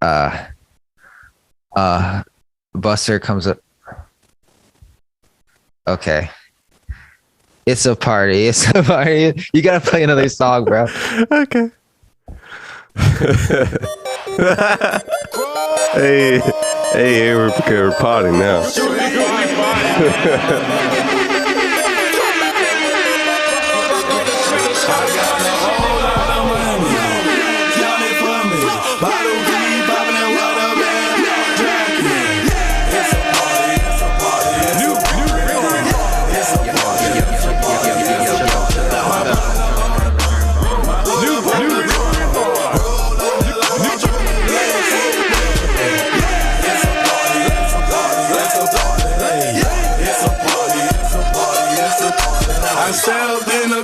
Uh, uh, Buster comes up. Okay. It's a party. It's a party. You gotta play another song, bro. Okay. hey, we're potting now.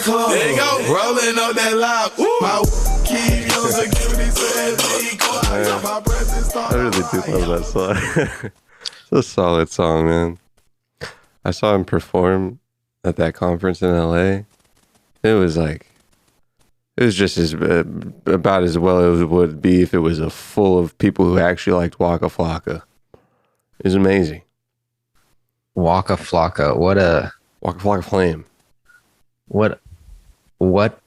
There you go, rolling up that loud. My keep your security says I really do love that song. It's a solid song, man. I saw him perform at that conference in LA. It was just as about as well as it would be if it was a full of people who actually liked Waka Flocka. It was amazing. Waka Flocka. Waka Flocka Flame. What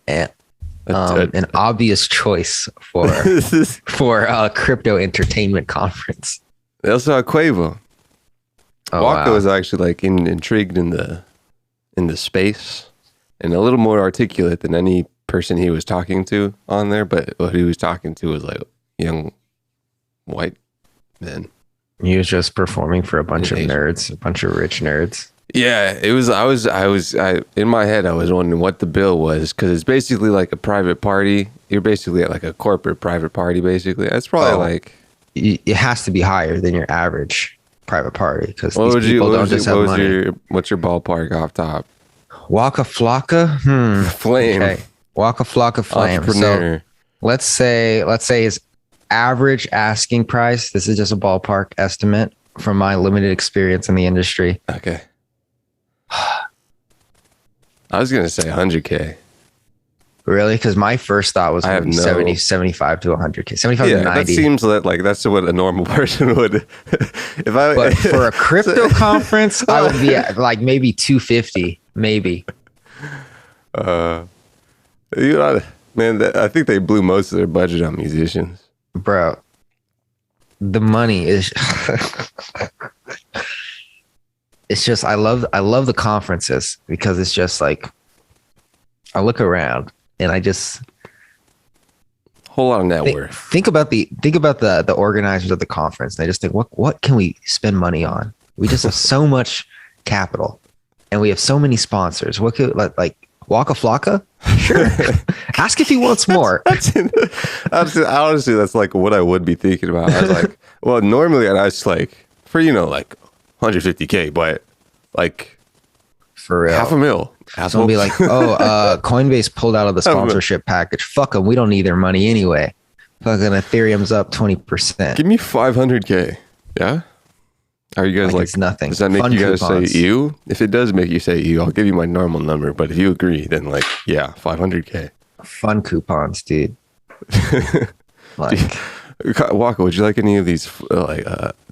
an obvious choice for a crypto entertainment conference. They also had Quavo. Waka was actually like intrigued in the space and a little more articulate than any person he was talking to on there, but what he was talking to was like young white men. He was just performing for a bunch of nerds, a bunch of rich nerds. Yeah, it was. I in my head, I was wondering what the bill was because it's basically like a private party. You're basically at like a corporate private party. Basically, that's probably like it has to be higher than your average private party because these people don't just have money. What's your ballpark off top? Waka Flocka, Flame. Okay. Waka Flocka Flame. Entrepreneur. So let's say his average asking price. This is just a ballpark estimate from my limited experience in the industry. Okay. I was gonna say 100K. Really? Because my first thought was 75 to 100K, 75 to 90. That seems like that's what a normal person would. But for a crypto conference, I would be at like maybe 250, maybe. Man, I think they blew most of their budget on musicians, bro. The money is. It's just I love the conferences because it's just like I look around and I just whole lot of net worth. Think about the organizers of the conference. They just think what can we spend money on? We just have so much capital and we have so many sponsors. What could like Waka Flocka? Sure. Ask if he wants more. Honestly, that's like what I would be thinking about. I was like, well, normally I'd ask like for like 150K, but like for real, $500,000. Someone be like, Coinbase pulled out of the sponsorship package. Fuck them. We don't need their money anyway. Fucking Ethereum's up 20%. Give me 500K. Yeah. Are you guys like it's nothing? Does that make you guys say ew? If it does make you say ew, I'll give you my normal number. But if you agree, then like, yeah, 500K. Fun coupons, dude. Waka, would you like any of these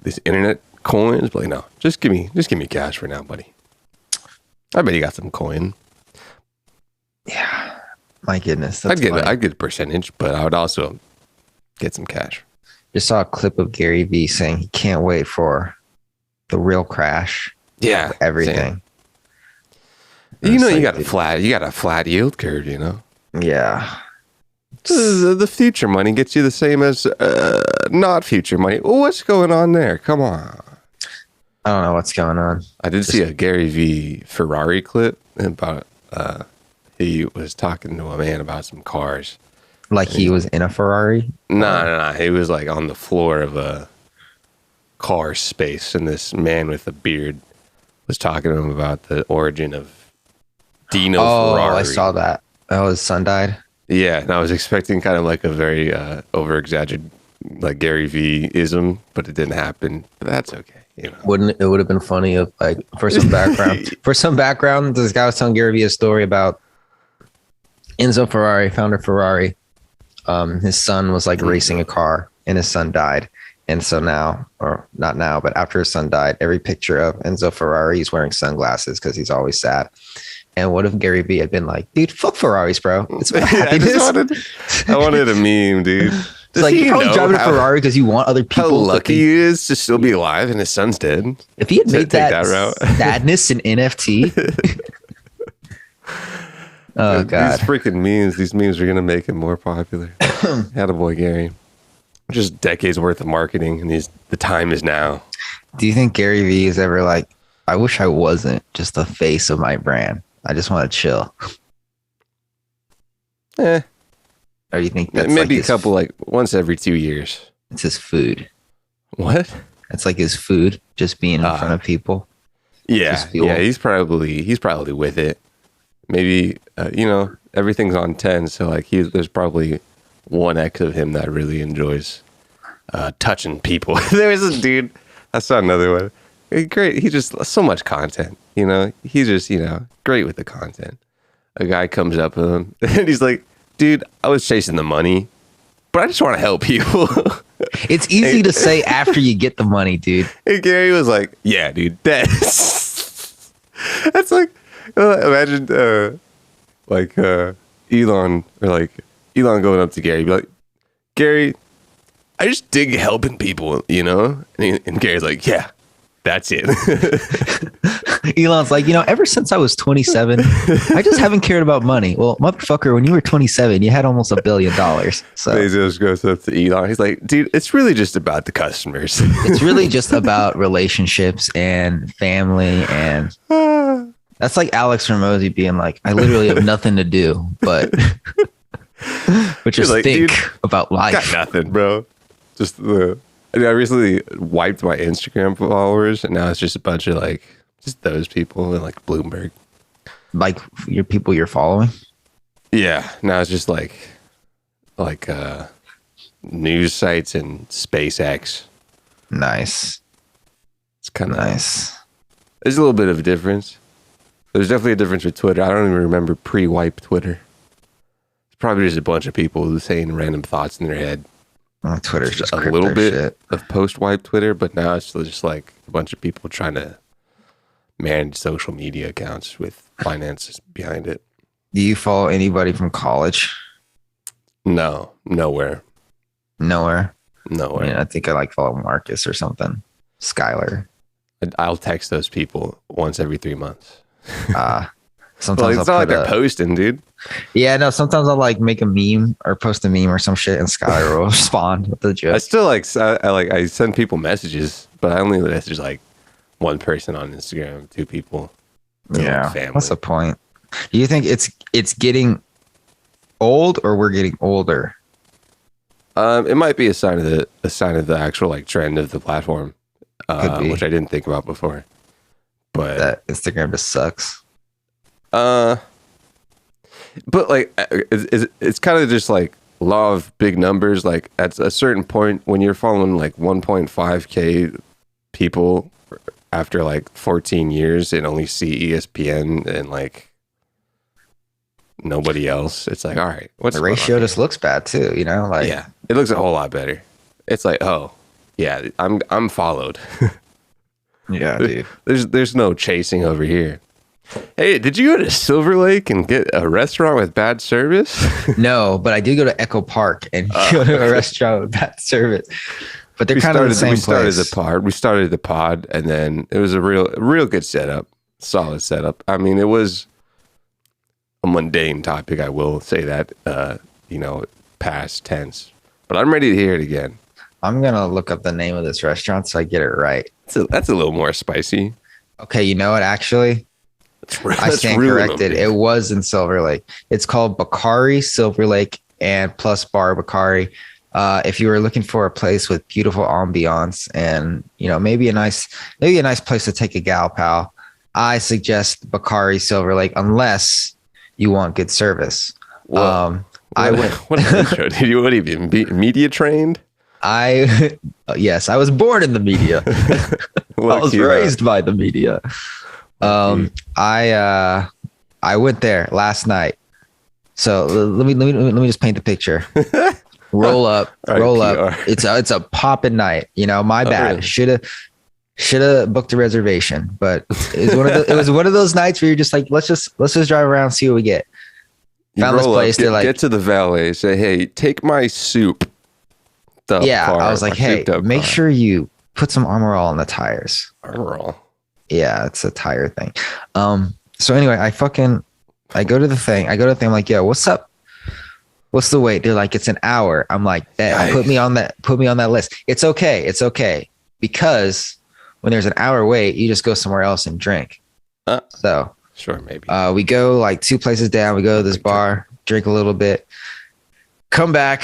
these internet coins? But like, no, just give me cash for now, buddy. I bet you got some coin. Yeah, my goodness, I'd get a percentage, but I would also get some cash. Just saw a clip of Gary Vee saying he can't wait for the real crash. Yeah, everything. You know, you got a flat yield curve. You know. Yeah. The future money gets you the same as not future money. What's going on there? Come on. I don't know what's going on. I did see a Gary Vee Ferrari clip about he was talking to a man about some cars. Like he was in a Ferrari? No. He was like on the floor of a car space, and this man with a beard was talking to him about the origin of Dino Ferrari. Oh, I saw that. Oh, his son died? Yeah, and I was expecting kind of like a very over-exaggerated like Gary Vee-ism, but it didn't happen. But that's okay. You know. It would have been funny if like for some background, this guy was telling Gary Vee a story about Enzo Ferrari, founder of Ferrari. His son was like racing a car and his son died. And so now, or not now, but after his son died, every picture of Enzo Ferrari is wearing sunglasses because he's always sad. And what if Gary Vee had been like, dude, fuck Ferraris, bro. It's about happiness. I wanted a meme, dude. It's like, you're probably driving a Ferrari because you want other people. How lucky he is to still be alive and his son's dead. If he had made that route. sadness an NFT. Oh, God. These freaking memes, these memes are going to make him more popular. Attaboy, Gary. Just decades worth of marketing, and the time is now. Do you think Gary Vee is ever like, I wish I wasn't just the face of my brand. I just want to chill. Or do you think that's maybe like a couple, like once every 2 years? It's his food. What? It's like his food, just being in front of people. Yeah, yeah, he's probably with it. Maybe everything's on 10, so like there's probably 1x of him that really enjoys touching people. There's a dude. I saw another one. Great. He just so much content. He's just great with the content. A guy comes up with him and he's like, "Dude, I was chasing the money, but I just want to help people." It's easy to say after you get the money, dude. And Gary was like, "Yeah, dude, that's like imagine Elon or like Elon going up to Gary, be like, Gary, I just dig helping people, And Gary's like, yeah, that's it. Elon's like, ever since I was 27, I just haven't cared about money. Well, motherfucker, when you were 27, you had almost $1 billion. So Bezos goes up to Elon. He's like, dude, it's really just about the customers. It's really just about relationships and family. And that's like Alex Ramosi being like, I literally have nothing to do, but just like, think about life. Got nothing, bro. Just I recently wiped my Instagram followers, and now it's just a bunch of just those people and like Bloomberg, like your people you're following. Yeah, now it's just like news sites and SpaceX. Nice. It's kind of nice. There's a little bit of a difference. There's definitely a difference with Twitter. I don't even remember pre-wipe Twitter. It's probably just a bunch of people saying random thoughts in their head. Oh, Twitter's just a little bit of post-wipe Twitter, but now it's just like a bunch of people trying to manage social media accounts with finances behind it. Do you follow anybody from college? No, nowhere. Nowhere. I think I follow Marcus or something. Skylar. I'll text those people once every 3 months. Sometimes it's not like they're posting, dude. Yeah, no. Sometimes I'll make a meme or post a meme or some shit, and Skylar will respond with the joke. I still I send people messages, but I only message one person on Instagram, 2 people. Yeah, what's the point? Do you think it's getting old or we're getting older? It might be a sign of the actual trend of the platform, which I didn't think about before. But that Instagram just sucks. But it's kind of just law of big numbers. Like at a certain point, when you're following 1.5K people after 14 years and only see ESPN and nobody else, it's all right. What's the ratio just looks bad too, yeah, it looks a whole lot better. It's oh yeah, I'm followed. Yeah, dude. There's no chasing over here. Hey, did you go to Silver Lake and get a restaurant with bad service? No, but I did go to Echo Park and go to a restaurant with bad service. But they're kind of the same place. We started the pod, and then it was a real good setup, solid setup. I mean, it was a mundane topic, I will say that, past tense. But I'm ready to hear it again. I'm going to look up the name of this restaurant so I get it right. That's a little more spicy. Okay, you know what, actually? I stand corrected. It was in Silver Lake. It's called Bakari Silver Lake and Plus Bar Bakari. If you were looking for a place with beautiful ambiance and maybe a nice place to take a gal pal, I suggest Bakari Silver Lake, unless you want good service. What have you been media trained? Yes, I was born in the media. I was raised by the media. I went there last night. So let me just paint the picture. roll up. IPR. It's a poppin' night. You know, my bad. really? Should have booked a reservation, but it was one of those nights where you're just like, let's just drive around, see what we get. Found this place. They're like, get to the valet, say, hey, take my soup. I was like, hey, make sure you put some Armor All on the tires. Armor All. Yeah, it's a tire thing. So anyway, I go to the thing. I'm like, yo, what's up? What's the wait? They're like, it's an hour. I'm like, put me on that list. It's okay. Because when there's an hour wait, you just go somewhere else and drink. So sure, maybe. We go like 2 places down. We go to this bar, drink a little bit, come back.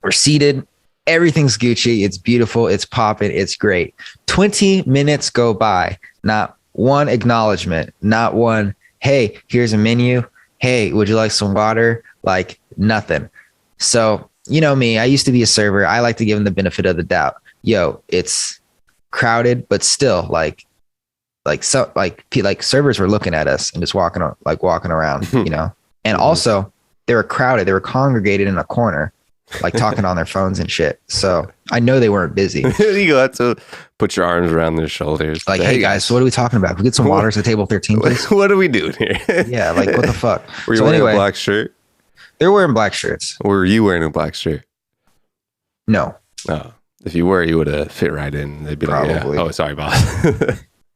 We're seated. Everything's Gucci. It's beautiful. It's popping. It's great. 20 minutes go by. Not one acknowledgement. Not one, hey, here's a menu. Hey, would you like some water? Like nothing. So, you know me, I used to be a server. I like to give them the benefit of the doubt. Yo, it's crowded, but still like servers were looking at us and just walking around, you know. And also they were crowded. They were congregated in a corner, like talking on their phones and shit. So I know they weren't busy. You got to put your arms around their shoulders. Like, hey guys, what are we talking about? Can we get some waters at table 13, please? What are we doing here? Yeah, like what the fuck? Were you wearing a black shirt? They're wearing black shirts. Were you wearing a black shirt? No. Oh, if you were, you would have fit right in. They'd be probably. like, yeah. Oh, sorry, boss.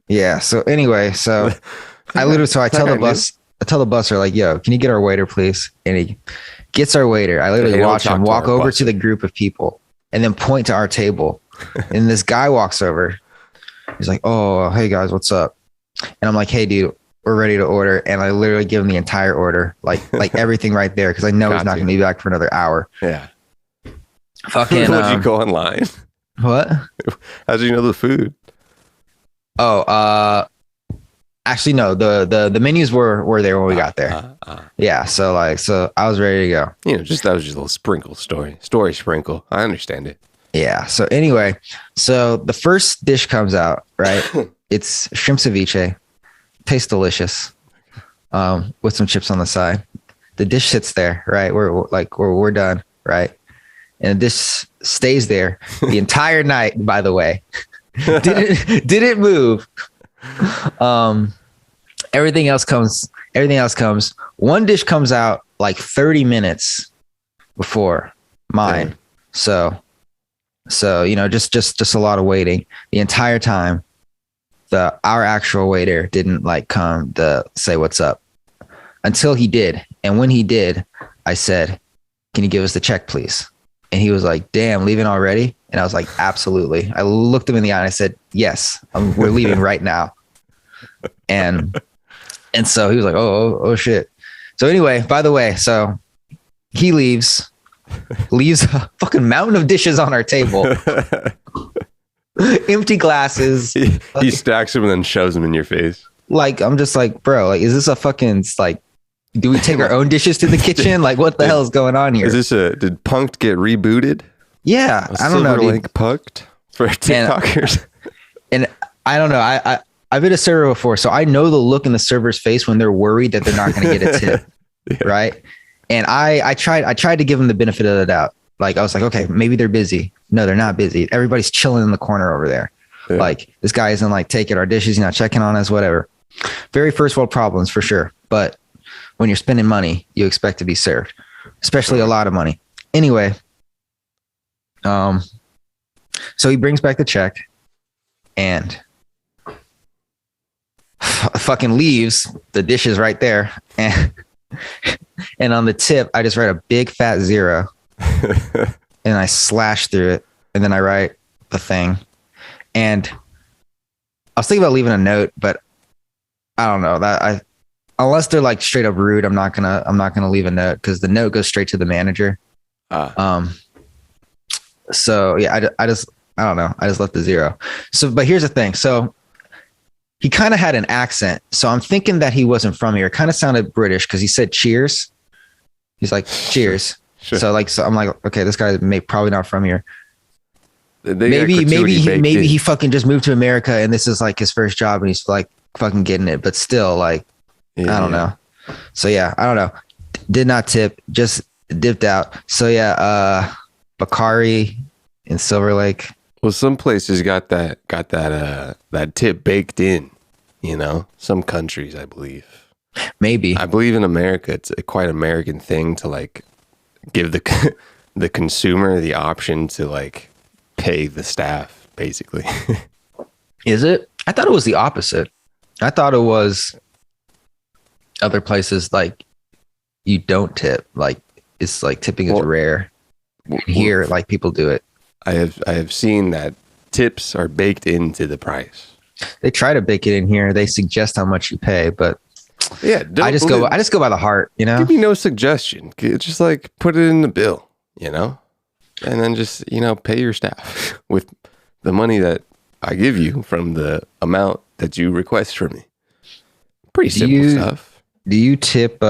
Yeah. So anyway, I tell the busser like, yo, can you get our waiter, please? And he gets our waiter. I literally watch him walk over to the group of people and then point to our table. And this guy walks over. He's like, oh, hey guys, what's up? And I'm like, hey dude, we're ready to order. And I literally give him the entire order, like everything right there. Cause I know he's not going to be back for another hour. Yeah. Fucking. Would you go online? What? How'd you know the food? Oh, actually no, the menus were there when we got there. Yeah. So I was ready to go. You know, that was just a little story sprinkle. I understand it. Yeah. So anyway, the first dish comes out, right? It's shrimp ceviche. Tastes delicious. With some chips on the side. The dish sits there, right? We're done, right? And this stays there the entire night, by the way. didn't move. Everything else comes. One dish comes out like 30 minutes before mine. Dang. So, you know, just a lot of waiting the entire time. Our actual waiter didn't like come to say what's up until he did. And when he did, I said, can you give us the check, please? And he was like, damn, leaving already? And I was like, absolutely. I looked him in the eye and I said, yes, we're leaving right now. And so he was like, oh shit. So anyway, by the way, so he leaves a fucking mountain of dishes on our table. Empty glasses. He stacks them and then shoves them in your face. Like, I'm just like, bro, like, is this a fucking, like, do we take our own dishes to the kitchen? Like, what the hell is going on here? Did Punked get rebooted? Yeah, I don't know, dude. Punked for TikTokers. And I don't know. I've been a server before, so I know the look in the server's face when they're worried that they're not going to get a tip, yeah. Right? And I tried to give them the benefit of the doubt. Like, I was like, okay, maybe they're busy. No, they're not busy. Everybody's chilling in the corner over there. Yeah. Like, this guy isn't like taking our dishes, he's not checking on us, whatever. Very first world problems for sure. But when you're spending money, you expect to be served, especially a lot of money. Anyway, so he brings back the check and fucking leaves the dishes right there. And on the tip, I just write a big fat 0 and I slash through it. And then I write the thing. And I was thinking about leaving a note, but I don't know unless they're like straight up rude, I'm not gonna leave a note because the note goes straight to the manager. So yeah, I don't know. I just left the 0. So, but here's the thing. So he kind of had an accent. So I'm thinking that he wasn't from here. It kind of sounded British because he said cheers. He's like, cheers. Sure. So I'm like, okay, this guy probably not from here. Maybe he fucking just moved to America and this is like his first job and he's like fucking getting it, but still like, yeah, I don't know. So yeah, I don't know. Did not tip, just dipped out. So yeah, Bakari in Silver Lake. Well, some places got that tip baked in. You know, some countries, I believe. Maybe. I believe in America, it's a quite American thing to like give the consumer the option to like pay the staff, basically. Is it? I thought it was the opposite. I thought it was other places like you don't tip. Like it's like tipping is rare. Here, like people do it. I have seen that tips are baked into the price. They try to bake it in here. They suggest how much you pay, but yeah, I just go by the heart, you know. Give me no suggestion. Just like put it in the bill, you know, and then just pay your staff with the money that I give you from the amount that you request from me. Pretty simple stuff. Do you tip?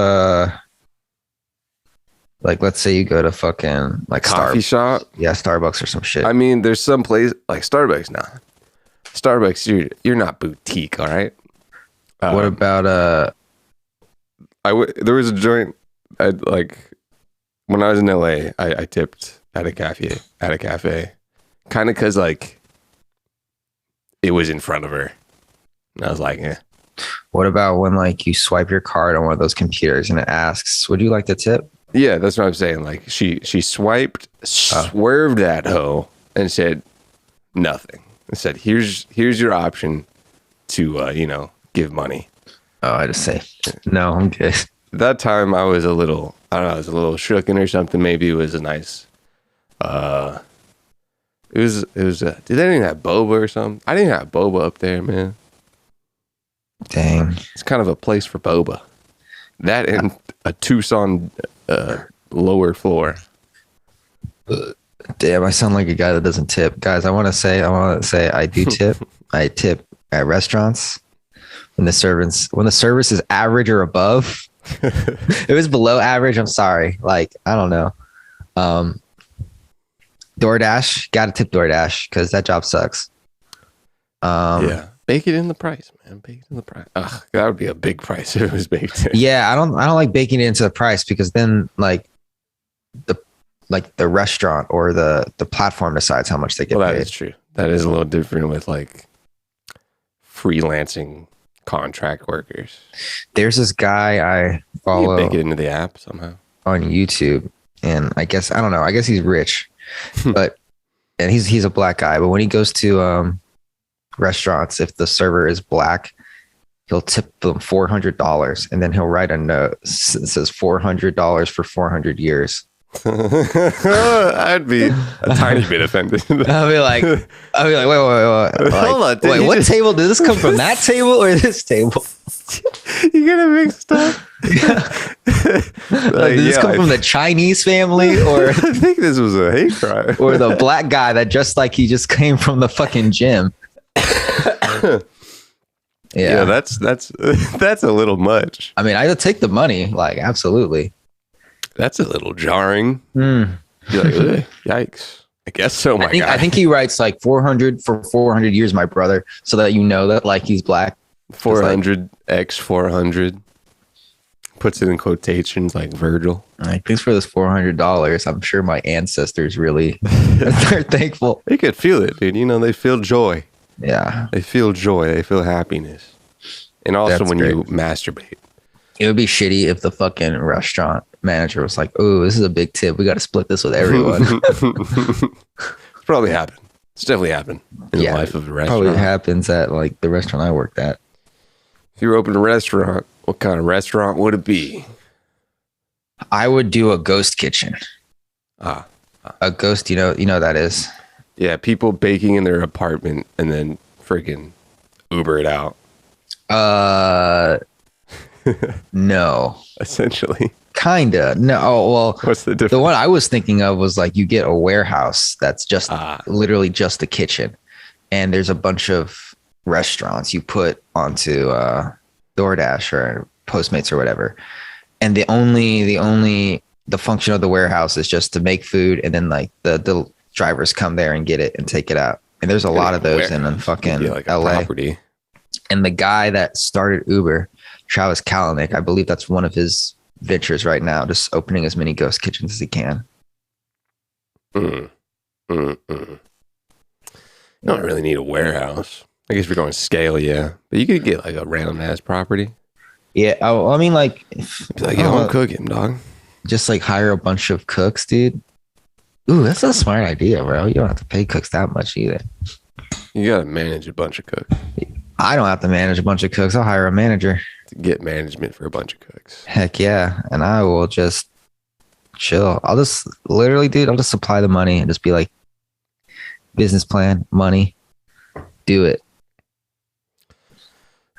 Like, let's say you go to fucking like coffee shop, yeah, Starbucks or some shit. I mean, there's some place like Starbucks. Nah, Starbucks, you're not boutique, all right. What about there was a joint. I like when I was in LA. I tipped at a cafe, kind of because like it was in front of her, and I was like, eh. What about when like you swipe your card on one of those computers and it asks, "Would you like to tip?" Yeah, that's what I'm saying. Like she swiped, swerved that hoe, and said nothing. It said, "Here's your option to give money." Oh, I just say no. I'm good. That time I was a little, I don't know, I was a little shooken or something. Maybe it was a nice. It was. Did they even have boba or something? I didn't have boba up there, man. Dang. It's kind of a place for boba. That and a Tucson lower floor. Damn, I sound like a guy that doesn't tip. Guys, I want to say I do tip. I tip at restaurants when the service is average or above. If it was below average, I'm sorry. Like, I don't know. DoorDash, gotta tip DoorDash because that job sucks. Yeah. Bake it in the price, man. Bake it in the price. Ugh, that would be a big price if it was baked in. Yeah, I don't like baking it into the price because then like the restaurant or the platform decides how much they get paid. That is true. That is a little different with like freelancing contract workers. There's this guy I follow. You bake it into the app somehow on YouTube, and I guess he's rich, but and he's a black guy. But when he goes to restaurants, if the server is black, he'll tip them $400, and then he'll write a note that says $400 for 400 years. I'd be a tiny bit offended. I'll be like, wait. Like, hold on, wait, what table did this come from? That table or this table? You gonna mix stuff? Did this come from the Chinese family, or I think this was a hate crime, or the black guy that just like he just came from the fucking gym? Yeah, that's a little much. I mean, I take the money, like absolutely. That's a little jarring. You're like, yikes. I guess so, my guy. I think he writes like 400 for 400 years, my brother, so that you know that like he's black. 400 x 400. Puts it in quotations like Virgil. Like, thanks for this $400. I'm sure my ancestors really are thankful. They could feel it, dude. They feel joy. Yeah. They feel joy. They feel happiness. And also that's when great. You masturbate. It would be shitty if the fucking restaurant manager was like, "Oh, this is a big tip. We got to split this with everyone." It's probably happened. It's definitely happened in the life of a restaurant. Probably happens at like the restaurant I worked at. If you were opening a restaurant, what kind of restaurant would it be? I would do a ghost kitchen. A ghost, you know what that is? Yeah, people baking in their apartment and then freaking Uber it out. No. Essentially. Kinda. No. Oh, well, what's the difference? The one I was thinking of was like you get a warehouse that's just literally just the kitchen, and there's a bunch of restaurants you put onto DoorDash or Postmates or whatever, and the function of the warehouse is just to make food, and then like the drivers come there and get it and take it out. And there's a lot of those in fucking like LA. Property. And the guy that started Uber, Travis Kalanick, I believe that's one of his ventures right now, just opening as many ghost kitchens as he can. You don't really need a warehouse. I guess if you're going scale, yeah. But you could get like a random ass property. Yeah, I mean, like, Be like, yo, I'm cooking, dog. just like hire a bunch of cooks, dude. Ooh, that's a smart idea, bro. You don't have to pay cooks that much either. You got to manage a bunch of cooks. I don't have to manage a bunch of cooks. I'll hire a manager. To get management for a bunch of cooks. Heck yeah. And I will just chill. I'll just literally, dude, I'll just supply the money and just be like, business plan, money, do it.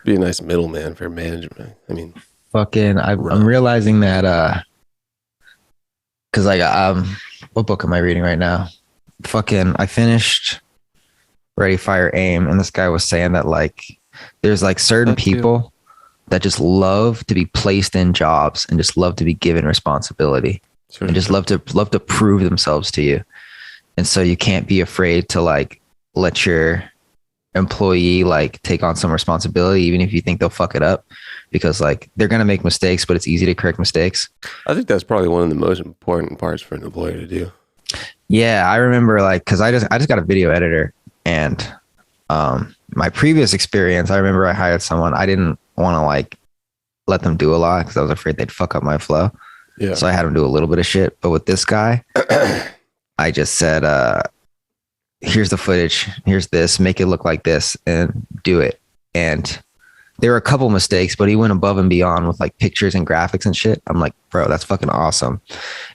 Be a nice middleman for management. I mean, Fucking, I'm realizing that, cause like, what book am I reading right now? Fucking, I finished Ready, Fire, Aim. And this guy was saying that like, there's like certain people that just love to be placed in jobs and just love to be given responsibility and just love to prove themselves to you. And so you can't be afraid to like let your employee like take on some responsibility, even if you think they'll fuck it up, because like they're going to make mistakes, but it's easy to correct mistakes. I think that's probably one of the most important parts for an employer to do. Yeah. I remember like, cause I just got a video editor, and my previous experience, I remember I hired someone. I didn't want to like let them do a lot because I was afraid they'd fuck up my flow. Yeah. So I had him do a little bit of shit. But with this guy, I just said, here's the footage. Here's this. Make it look like this and do it. And there were a couple mistakes, but he went above and beyond with like pictures and graphics and shit. I'm like, bro, that's fucking awesome.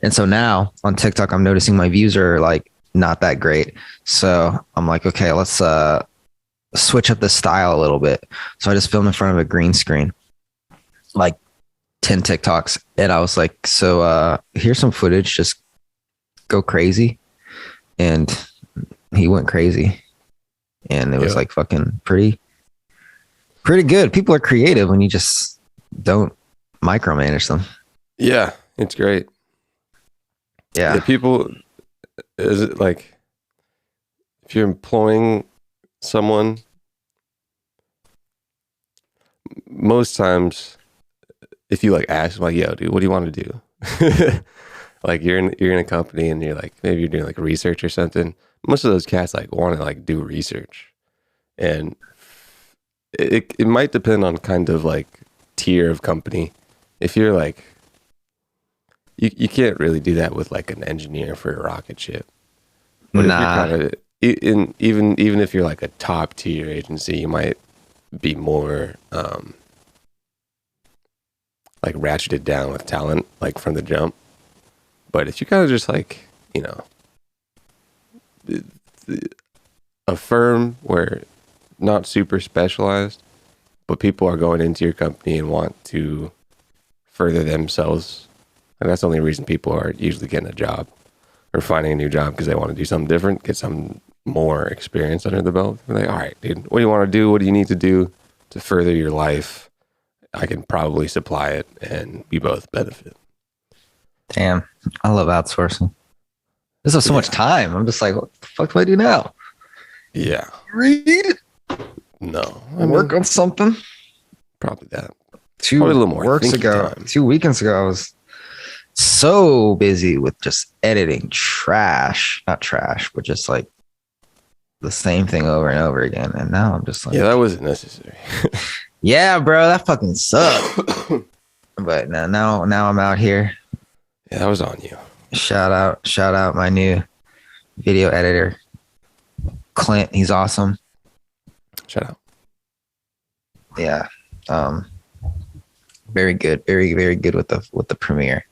And so now on TikTok, I'm noticing my views are like not that great. So I'm like, okay, let's switch up the style a little bit. So I just filmed in front of a green screen, like 10 TikToks. And I was like, so here's some footage, just go crazy. And he went crazy. And it was like fucking pretty good. People are creative when you just don't micromanage them. Yeah, it's great. Yeah. People, is it like, if you're employing someone, most times, if you like ask, like, yo, dude, what do you want to do? Like you're in a company and you're like, maybe you're doing like research or something. Most of those cats like want to like do research, and it might depend on kind of like tier of company. If you're like, you can't really do that with like an engineer for a rocket ship. But Nah. if you're kind of even if you're like a top tier agency, you might be more like ratcheted down with talent, like from the jump. But if you kind of just like, you know, a firm where not super specialized, but people are going into your company and want to further themselves, and that's the only reason people are usually getting a job or finding a new job, because they want to do something different, get some more experience under the belt. They're like, all right, dude, what do you want to do? What do you need to do to further your life? I can probably supply it, and we both benefit. Damn. I love outsourcing. This is so much time. I'm just like, what the fuck do I do now? Yeah. Read? No. Work on something? Probably that. Two Probably a little more works thinking ago, time. 2 weekends ago, I was so busy with just editing trash. Not trash, but just like the same thing over and over again. And now I'm just like, Yeah, that wasn't necessary. yeah, bro, that fucking sucked. But now I'm out here. Yeah, that was on you. Shout out my new video editor, Clint. He's awesome. Shout out. Yeah. Very good. Very, very good with the Premiere.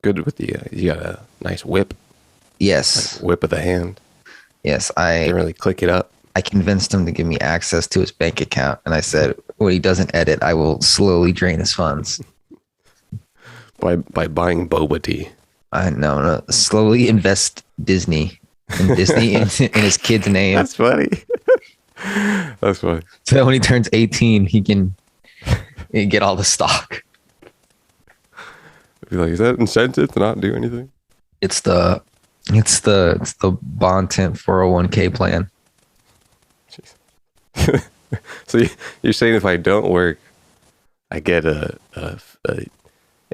Good with the, you got a nice whip. Yes. Like whip of the hand. Yes. Didn't really click it up. I convinced him to give me access to his bank account. And I said, when he doesn't edit, I will slowly drain his funds. By buying boba tea. No, slowly invest Disney in his kid's name. That's funny. That's funny. So that when he turns 18, he can get all the stock. Be like, is that incentive to not do anything? It's the Bond Temp 401k plan. So you're saying if I don't work, I get a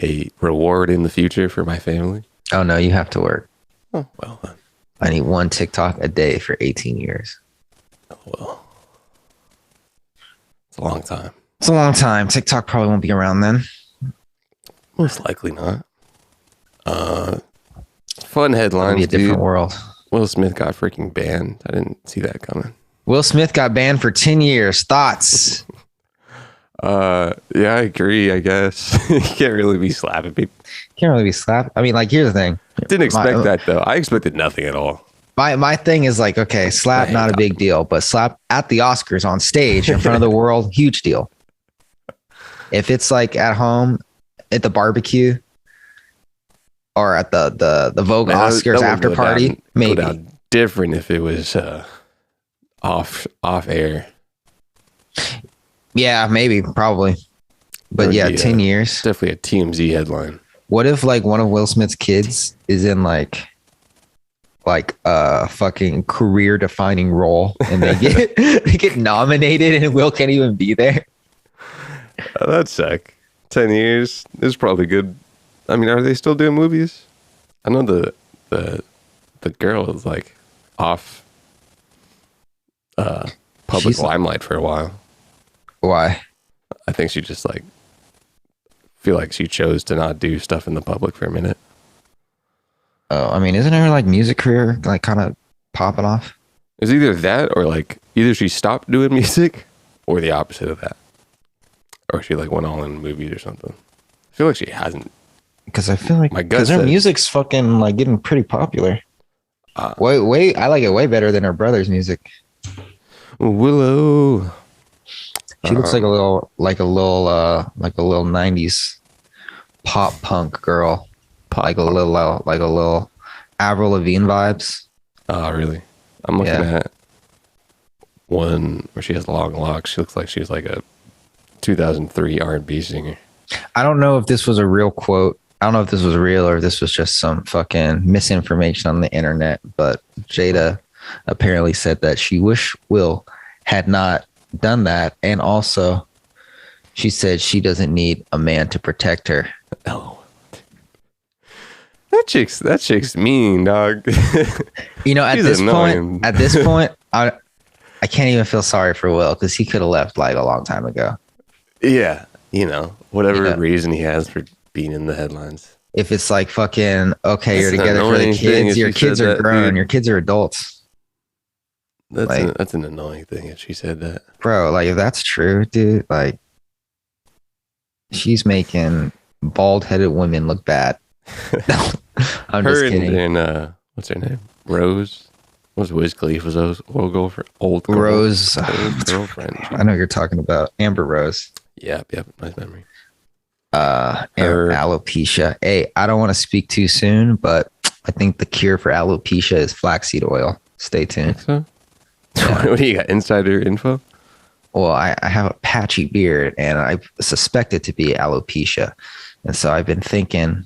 a reward in the future for my family. Oh no, you have to work. Oh, well then. I need one TikTok a day for 18 years. Oh, well. It's a long time. It's a long time. TikTok probably won't be around then. Most likely not. Fun It'll headlines, be a different dude. world. Will Smith got freaking banned. I didn't see that coming. Will Smith got banned for 10 years. Thoughts? Yeah, I agree, I guess. You can't really be slapping people. Can't really be slapped. I mean, like, here's the thing. Didn't expect that, though. I expected nothing at all. My thing is like, okay, slap, not a big deal, but slap at the Oscars on stage in front of the world, huge deal. If it's like at home, at the barbecue, or at the Vogue Oscars after party, maybe. Different if it was off air. Yeah, maybe, probably. But yeah, 10 years. Definitely a TMZ headline. What if like one of Will Smith's kids is in like a fucking career defining role and they get nominated and Will can't even be there? That'd suck. 10 years is probably good. I mean, are they still doing movies? I know the girl is like off public limelight for a while. Why? I think she just like feel like she chose to not do stuff in the public for a minute. Oh, I mean, isn't her like music career like kind of popping off? It's either that or like either she stopped doing music or the opposite of that. Or she like went all in movies or something. I feel like she hasn't. Because I feel like my gut because her says- music's fucking like getting pretty popular. Way I like it way better than her brother's music. Willow. She looks like a little 90s pop punk girl. Like a little Avril Lavigne vibes. Oh, really? I'm looking at one where she has long locks. She looks like she's like a 2003 R&B singer. I don't know if this was a real quote. I don't know if this was real or if this was just some fucking misinformation on the internet, but Jada apparently said that she wished Will had not done that. And also she said she doesn't need a man to protect her. Oh. That chick's mean, dog. You know, at She's this annoying. point, I can't even feel sorry for Will because he could have left like a long time ago. Yeah. You know, whatever reason he has for being in the headlines. If it's like fucking, okay, That's you're an together for the annoying thing kids, if your you kids said are that, grown, dude. your kids are adults. That's an annoying thing if she said that. Bro, like if that's true, dude, like she's making bald-headed women look bad. No, I'm Her just kidding. and what's her name? Rose. What's Wiz Khalifa's old girlfriend? Old girlfriend. I know what you're talking about. Amber Rose. Yep. Nice memory. Alopecia. Hey, I don't want to speak too soon, but I think the cure for alopecia is flaxseed oil. Stay tuned. So? What do you got? Insider info? Well, I have a patchy beard and I suspect it to be alopecia. And so I've been thinking,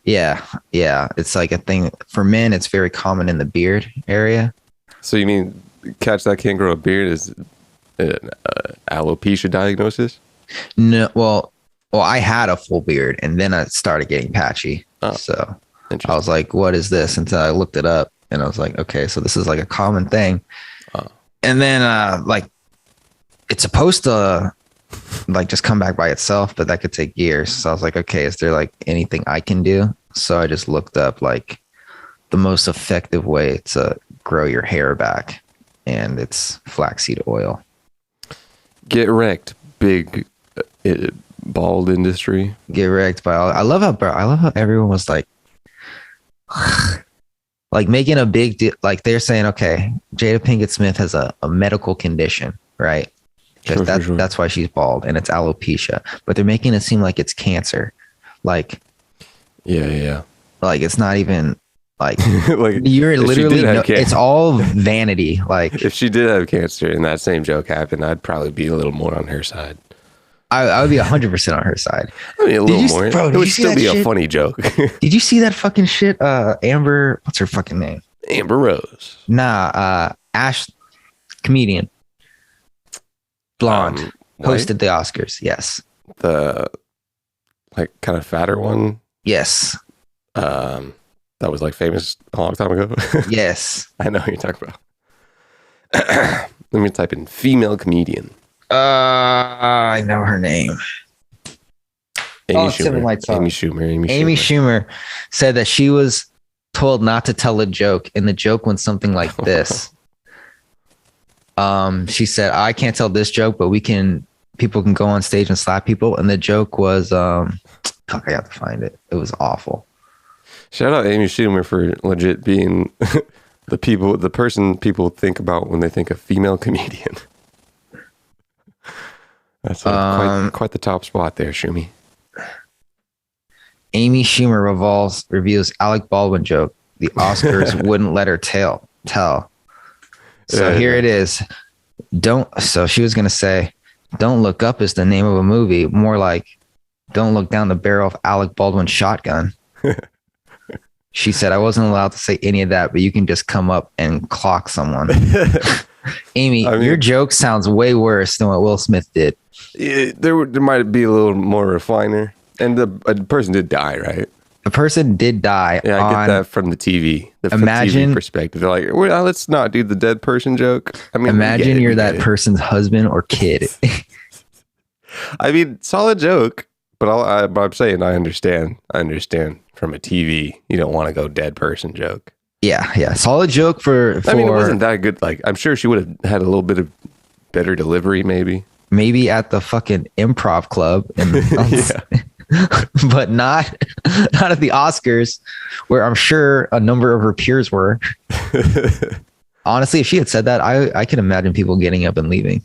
yeah, it's like a thing for men. It's very common in the beard area. So you mean catch that can't grow a beard is an alopecia diagnosis? No, well, I had a full beard and then I started getting patchy. Oh, so I was like, what is this? Until I looked it up and I was like, okay, so this is like a common thing. And then like it's supposed to like just come back by itself, but that could take years. So I was like, okay, is there like anything I can do? So I just looked up like the most effective way to grow your hair back, and it's flaxseed oil. Get wrecked, big bald industry. Get wrecked by all. I love how everyone was like making a big deal. Like they're saying, okay, Jada Pinkett Smith has a medical condition, right? Because that's why she's bald, and it's alopecia. But they're making it seem like it's cancer. Like, yeah. Like it's not even like like you're literally it's all vanity. Like if she did have cancer and that same joke happened, I'd probably be a little more on her side. I would be 100% on her side. I mean, a little more. Bro, it would still be a funny joke. Did you see that fucking shit? Amber, what's her fucking name? Amber Rose. Nah, Ash, comedian, blonde, hosted the Oscars. Yes. The like kind of fatter one. Yes. That was like famous a long time ago. Yes. I know who you're talking about. Let me type in female comedian. I know her name. Amy it's in my tongue. Amy Schumer. Amy Schumer said that she was told not to tell a joke, and the joke went something like this. She said, I can't tell this joke, but people can go on stage and slap people. And the joke was, fuck, I have to find it. It was awful. Shout out Amy Schumer for legit being the person people think about when they think of female comedian. That's quite the top spot there, Shumi. Amy Schumer reveals Alec Baldwin joke. The Oscars wouldn't let her tell. So here it is. So she was going to say, Don't Look Up is the name of a movie. More like, Don't Look Down the Barrel of Alec Baldwin's shotgun. She said, I wasn't allowed to say any of that, but you can just come up and clock someone. Amy, your joke sounds way worse than what Will Smith did. There might be a little more refiner. And the person did die, right? The person did die. Yeah, I get that from the TV. From TV perspective. They're like, well, let's not do the dead person joke. I mean, imagine you're that person's husband or kid. I mean, solid joke, but I'm saying I understand. I understand from a TV. You don't want to go dead person joke. Yeah. Solid joke for I mean, it wasn't that good. Like, I'm sure she would have had a little bit of better delivery, maybe. Maybe at the fucking improv club. But not at the Oscars, where I'm sure a number of her peers were. Honestly, if she had said that, I can imagine people getting up and leaving.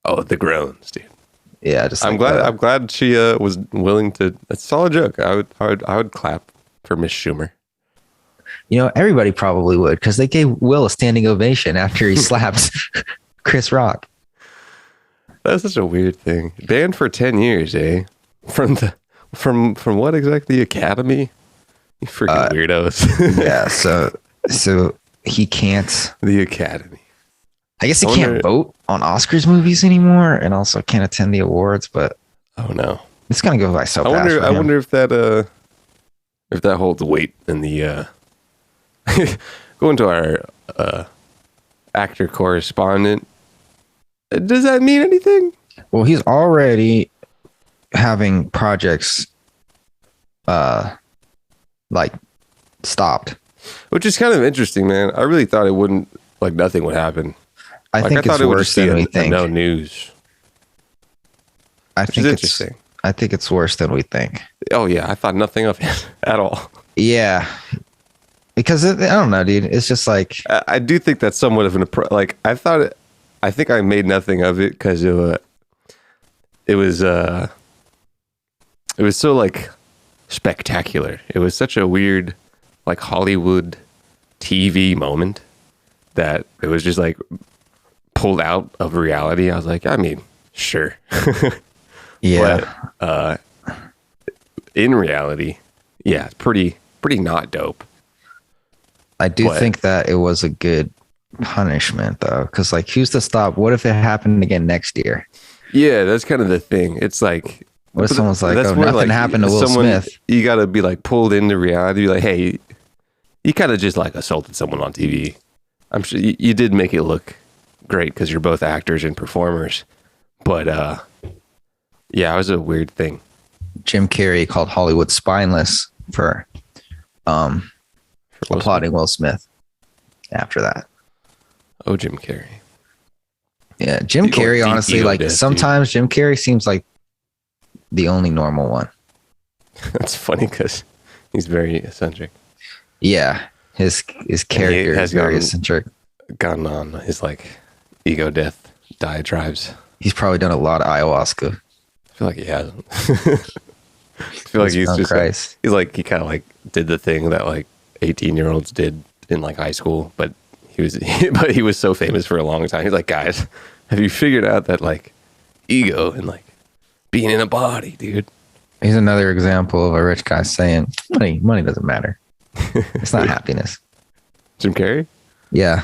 Oh, the groans, dude. Yeah, I'm glad she was willing to. It's a solid joke. I would clap for Miss Schumer. You know, everybody probably would, because they gave Will a standing ovation after he slapped Chris Rock. That's such a weird thing. Banned for 10 years, eh? From what exactly? The Academy? You freaking weirdos. Yeah, so he can't. The Academy. I guess he can't vote on Oscars movies anymore, and also can't attend the awards. But oh no, it's gonna go by so fast. I wonder if that holds weight in the going to our actor correspondent. Does that mean anything? Well, he's already having projects like stopped, which is kind of interesting, man. I really thought it wouldn't, like, nothing would happen. I think it's worse than we think. No news. I think it's worse than we think. Oh yeah, I thought nothing of it at all. Yeah, because I don't know, dude. It's just like I do think that's somewhat of an like. I think I made nothing of it because it was so, like, spectacular. It was such a weird, like, Hollywood TV moment that it was just, like, pulled out of reality. I was like, I mean, sure. Yeah. But in reality, yeah, it's pretty not dope. I do think that it was a good punishment, though, because, like, who's to stop? What if it happened again next year? Yeah, that's kind of the thing. It's like, what if someone's like, oh, nothing, like, happened to Will Smith? You got to be, like, pulled into reality. Be like, hey, you kind of just, like, assaulted someone on TV. I'm sure you did make it look great because you're both actors and performers. But, yeah, it was a weird thing. Jim Carrey called Hollywood spineless for applauding Will Smith after that. Oh, Jim Carrey. Yeah, Jim Carrey, honestly, like, sometimes Jim Carrey seems like the only normal one. That's funny because he's very eccentric. Yeah, his character is very eccentric. Gotten on his, like, ego death diatribes. He's probably done a lot of ayahuasca. I feel like he hasn't. I feel like he's just like, he kind of, like, did the thing that, like, 18-year-olds did in, like, high school, but he was so famous for a long time. He's like, guys, have you figured out that, like, ego and, like, being in a body, dude? He's another example of a rich guy saying money doesn't matter. It's not happiness. Jim Carrey? Yeah.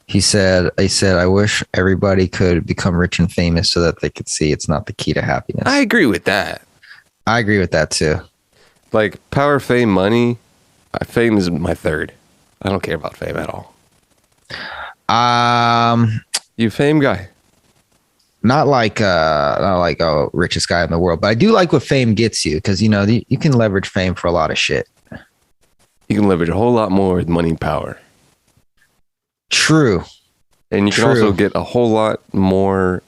He said, I wish everybody could become rich and famous so that they could see it's not the key to happiness. I agree with that. I agree with that too. Like power, fame, money. Fame is my third. I don't care about fame at all. You fame guy? Not like richest guy in the world, but I do like what fame gets you because you can leverage fame for a lot of shit. You can leverage a whole lot more with money and power. True. And you can also get a whole lot more.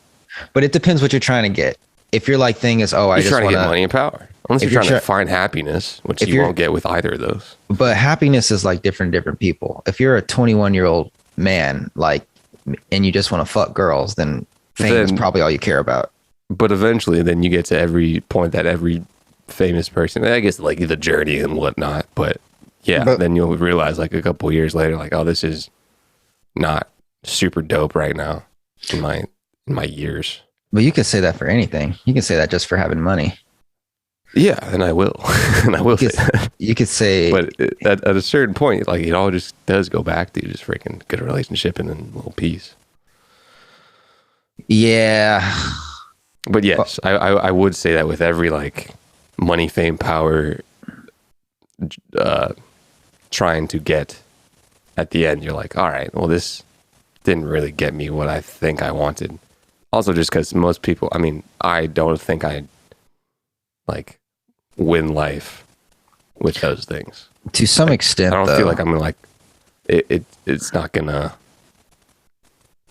But it depends what you're trying to get. If your thing is, I just trying want to get money and power. Unless you're trying to find happiness, which you won't get with either of those. But happiness is like different people. If you're a 21-year-old man, and you just want to fuck girls, then fame is probably all you care about. But eventually, then you get to every point that every famous person, I guess, like the journey and whatnot. But then you'll realize like a couple years later, like, oh, this is not super dope right now in my years. But you could say that for anything. You can say that just for having money. Yeah, and I will. And I will say that. You could say... But at a certain point, like, it all just does go back to just freaking good relationship and then a little peace. Yeah. But yes, I would say that with every, like, money, fame, power, trying to get at the end, you're like, all right, well, this didn't really get me what I think I wanted. Also, just because most people, I mean, I don't think I like win life with those things. To some extent, I don't feel like I'm gonna like it's not gonna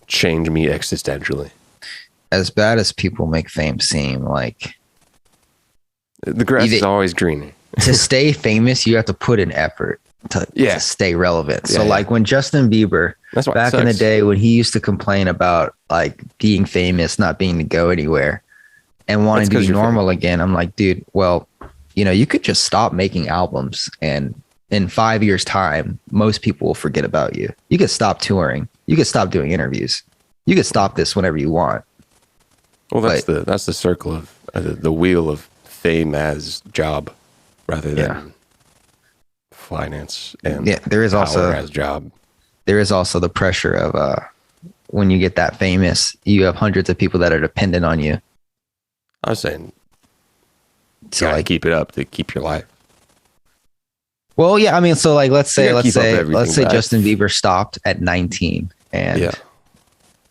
change me existentially. As bad as people make fame seem, like the grass is always greener. To stay famous, you have to put in effort to stay relevant. So like when Justin Bieber, back in the day when he used to complain about like being famous, not being to go anywhere and wanting to be normal again, I'm like, dude, well, you could just stop making albums and in 5 years time, most people will forget about you. You could stop touring. You could stop doing interviews. You could stop this whenever you want. Well, that's the circle of the wheel of fame as job rather than finance and there is also as job. There is also the pressure of when you get that famous, you have hundreds of people that are dependent on you. I was saying, so like keep it up to keep your life. Well, yeah, I mean, so like let's say Justin Bieber stopped at 19 and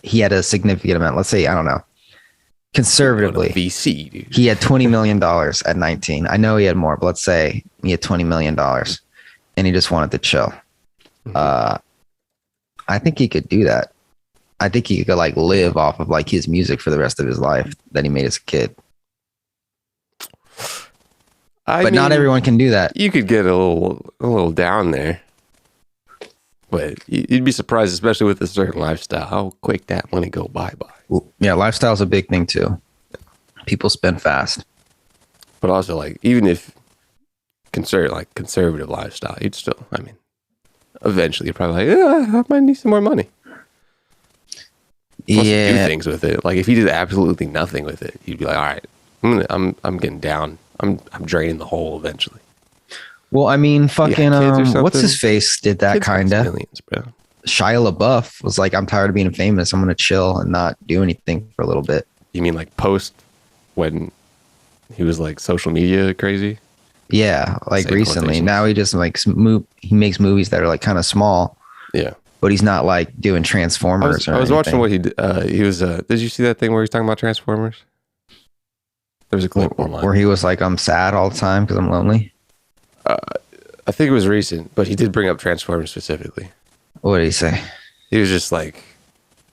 he had a significant amount. Let's say, I don't know, conservatively, VC, dude. He had $20 million at 19. I know he had more, but let's say he had $20 million and he just wanted to chill. I think he could do that. I think he could like live off of like his music for the rest of his life that he made as a kid. But not everyone can do that. You could get a little down there, but you'd be surprised, especially with a certain lifestyle, how quick that money go bye. Yeah, lifestyle is a big thing too. People spend fast. But also, like, even if conservative lifestyle, you'd still, I mean, eventually you're probably like, yeah, I might need some more money. Plus, do things with it. Like if you did absolutely nothing with it, you'd be like, all right, I'm getting down. I'm draining the hole eventually. Well, I mean, fucking what's his face did that kind of. Millions, bro. Shia LaBeouf was like, I'm tired of being famous. I'm gonna chill and not do anything for a little bit. You mean like post when he was like social media crazy? Yeah, like recently. Now he just like he makes movies that are like kind of small. Yeah. But he's not like doing Transformers. I was watching what he did. He was. Did you see that thing where he's talking about Transformers? There was a clip online where he was like, "I'm sad all the time because I'm lonely." I think it was recent, but he did bring up Transformers specifically. What did he say? He was just like,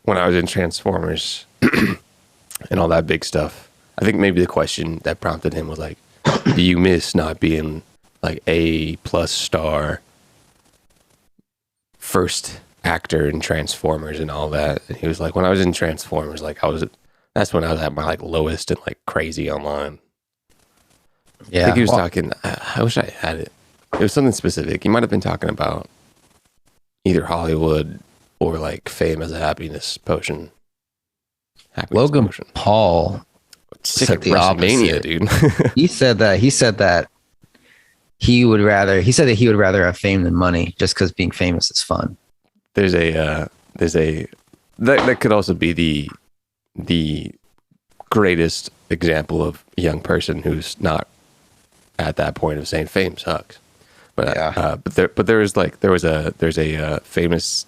when I was in Transformers and all that big stuff. I think maybe the question that prompted him was like, "Do you miss not being like A+ star first actor in Transformers and all that?" And he was like, when I was in Transformers, like that's when I was at my like lowest and like crazy online. Yeah. I think he was talking, I wish I had it. It was something specific. He might have been talking about either Hollywood or like fame as a happiness potion. Logan Paul said the opposite, dude. He said that he would rather have fame than money just because being famous is fun. There's a that could also be the greatest example of a young person who's not at that point of saying fame sucks. But Yeah. there's a famous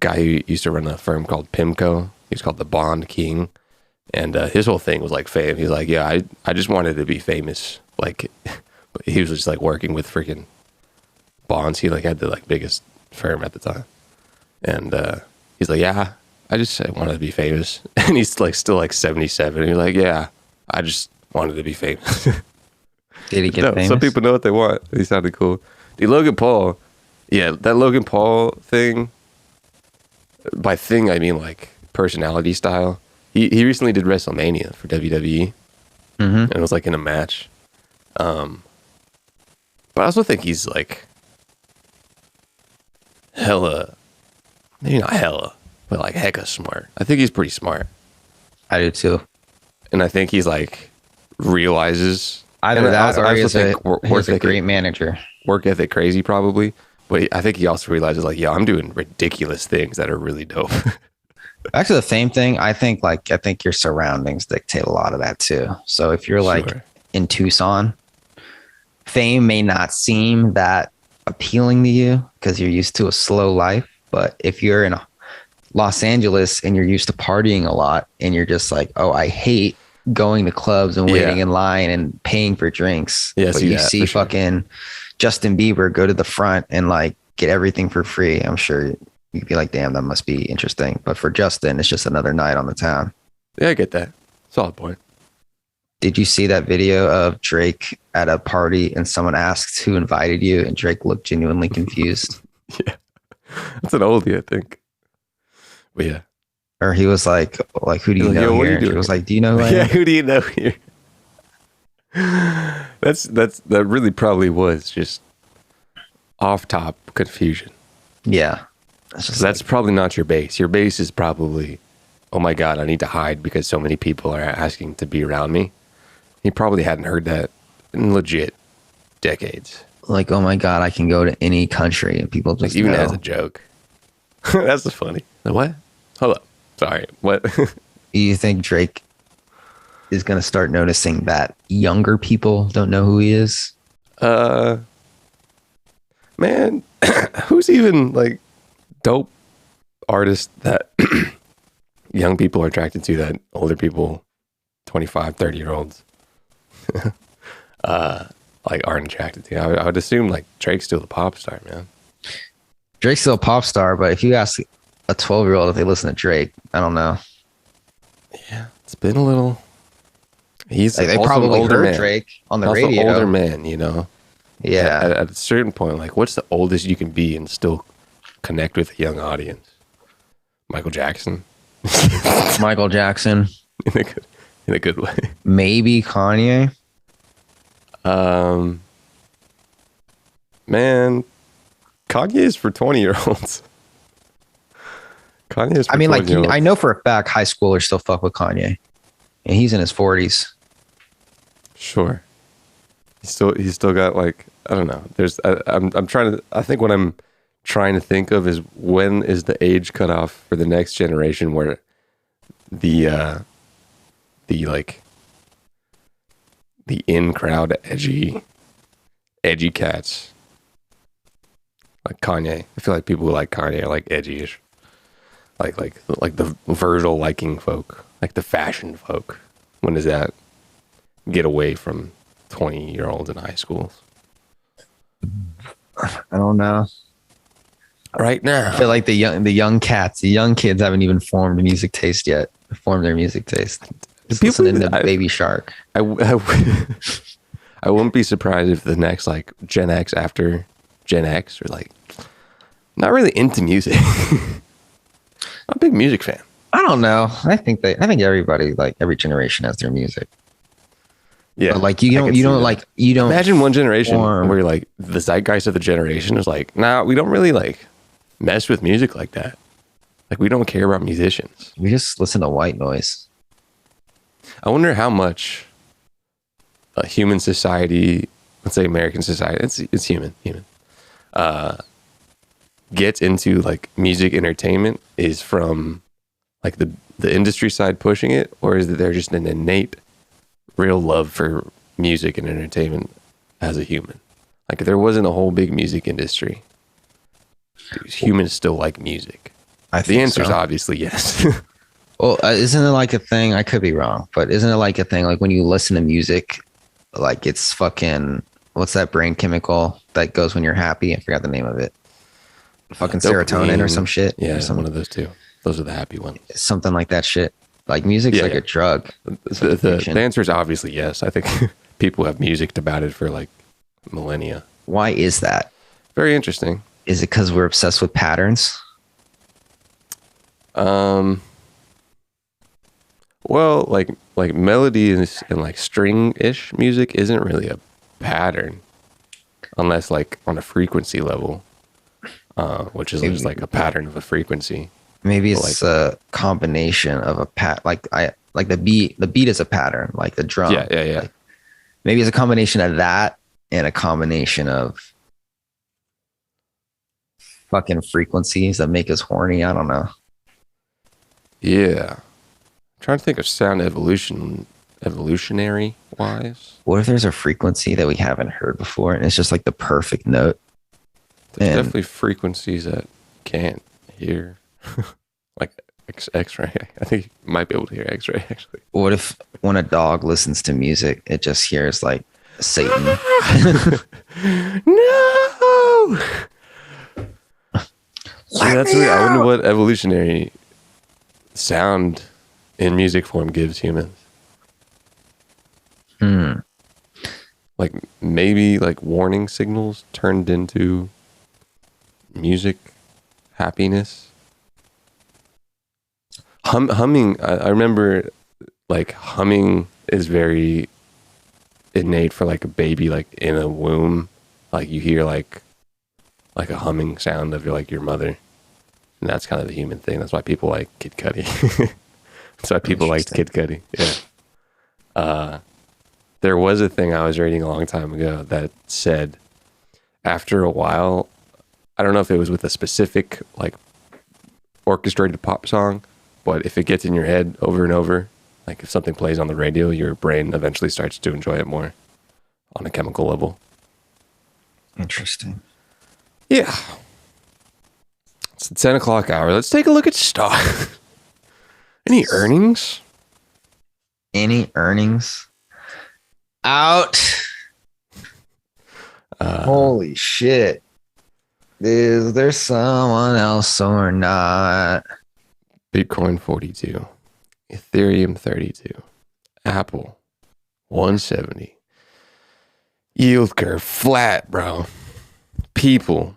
guy who used to run a firm called PIMCO. He's called the Bond King, and his whole thing was like fame. He's like, yeah, I just wanted to be famous. Like, but he was just like working with freaking bonds. He like had the like biggest firm at the time, and he's like, yeah, I wanted to be famous. And he's like still like 77. And he's like, yeah, I just wanted to be famous. Did he get No, famous? some people know what they want. He sounded cool. The Logan Paul, yeah, that Logan Paul thing. By thing, I mean like personality style. He recently did WrestleMania for WWE, and it was like in a match. But I also think he's like hella, maybe not hella, but like hecka smart. I think he's pretty smart, I do too. and I think he's like realizes. Either and that or I he's also think a great manager. work ethic crazy probably, but I think he also realizes like, yeah, I'm doing ridiculous things that are really dope. Back to the fame thing, I think your surroundings dictate a lot of that too. So if you're like Sure. in Tucson, fame may not seem that appealing to you because you're used to a slow life. But if you're in Los Angeles and you're used to partying a lot and you're just like, oh, I hate going to clubs and waiting Yeah. in line and paying for drinks. Yeah, but see you that, see for sure. fucking Justin Bieber go to the front and like get everything for free. I'm sure you'd be like, damn, that must be interesting. But for Justin, it's just another night on the town. Yeah, I get that. Solid point. Did you see that video of Drake at a party and someone asked who invited you and Drake looked genuinely confused? Yeah, that's an oldie, I think. But yeah, Or he was like, who do you He's like, know "Yo, what are here? you And he doing was here?" like, do you know who I yeah. am? Who do you know here? That really probably was just off top confusion. Yeah. That's just That's probably not your base. Your base is probably, oh my God, I need to hide because so many people are asking to be around me. He probably hadn't heard that in legit decades. like, oh my God, I can go to any country and people Like just even know. as a joke. That's the funny. Like, what? Hold up. Sorry. What? Do you think Drake is going to start noticing that younger people don't know who he is? Man, who's even like dope artist that young people are attracted to that older people, 25, 30-year-olds, like aren't attracted to? I would assume like Drake's still the pop star, man. Drake's still a pop star, but if you ask a 12-year-old if they listen to Drake, I don't know. Yeah, it's been a little. He's Like, they also an probably older heard man. Drake on the Also radio. older man, you know. Yeah. At a certain point, like, what's the oldest you can be and still connect with a young audience? Michael Jackson, Michael Jackson, in a good way. maybe Kanye. Man, Kanye is for 20-year-olds. Kanye is for I mean, like, 20-year-olds. I know for a fact high schoolers still fuck with Kanye. And he's in his 40s. Sure. He's still got like, I don't know. I'm trying to, I think what I'm trying to think of is when is the age cutoff for the next generation where the in crowd edgy cats like Kanye. I feel like people who like Kanye are like edgy-ish. Like the Virgil liking folk, like the fashion folk. When does that get away from 20-year-olds in high schools? I don't know. Right now. I feel like the young kids haven't even formed music taste yet. Formed their music taste. Just people listening to even- Baby Shark. I wouldn't be surprised if the next like Gen X after Gen X are like not really into music. I'm a big music fan. I don't know. I think everybody, like every generation has their music. Yeah, But like I can see that. you don't Imagine one generation form- where like the zeitgeist of the generation is like, nah, we don't really like mess with music like that. Like we don't care about musicians. we just listen to white noise. I wonder how much a human society, let's say American society, it's human, gets into like music entertainment is from like the industry side pushing it, or is that there just an innate real love for music and entertainment as a human. Like if there wasn't a whole big music industry, humans still like music. I The think answer is so. obviously yes. Well, isn't it like a thing? I could be wrong, but isn't it like a thing? Like when you listen to music, like it's fucking, what's that brain chemical that goes when you're happy? I forgot the name of it. Fucking serotonin or Dopamine. some shit. Yeah, Or some, one of those two. Those are the happy ones. something like that shit. Like music's Yeah, like yeah. a drug. The answer is obviously yes. I think people have musiced about it for like millennia. Why is that? Very interesting. Is it because we're obsessed with patterns? Well, like melody and like string-ish music isn't really a pattern unless like on a frequency level, which is just like a pattern of a frequency. Maybe But, it's a combination of a like the beat. The beat is a pattern, like the drum. Yeah. Like, maybe it's a combination of that and a combination of fucking frequencies that make us horny. I don't know. Yeah. Trying to think of sound evolutionary wise. What if there's a frequency that we haven't heard before and it's just like the perfect note? There's And- definitely frequencies that can't hear. Like X-ray. I think you might be able to hear X-ray actually. What if when a dog listens to music, it just hears like Satan? No. See, that's weird. I wonder what evolutionary sound in music form gives humans. Hmm. Like maybe like warning signals turned into music happiness. Humming. I remember like humming is very innate for like a baby, like in a womb. Like you hear like a humming sound of your mother, and that's kind of the human thing. That's why people like Kid Cudi. That's why people liked Kid Cudi. Yeah. There was a thing I was reading a long time ago that said after a while, I don't know if it was with a specific like orchestrated pop song, but if it gets in your head over and over, like if something plays on the radio, your brain eventually starts to enjoy it more on a chemical level. Interesting. Yeah. It's the 10 o'clock hour. Let's take a look at stock. Any earnings? Any earnings? Out. Holy shit. Is there someone else or not? Bitcoin 42. Ethereum 32. Apple 170. Yield curve flat, bro. People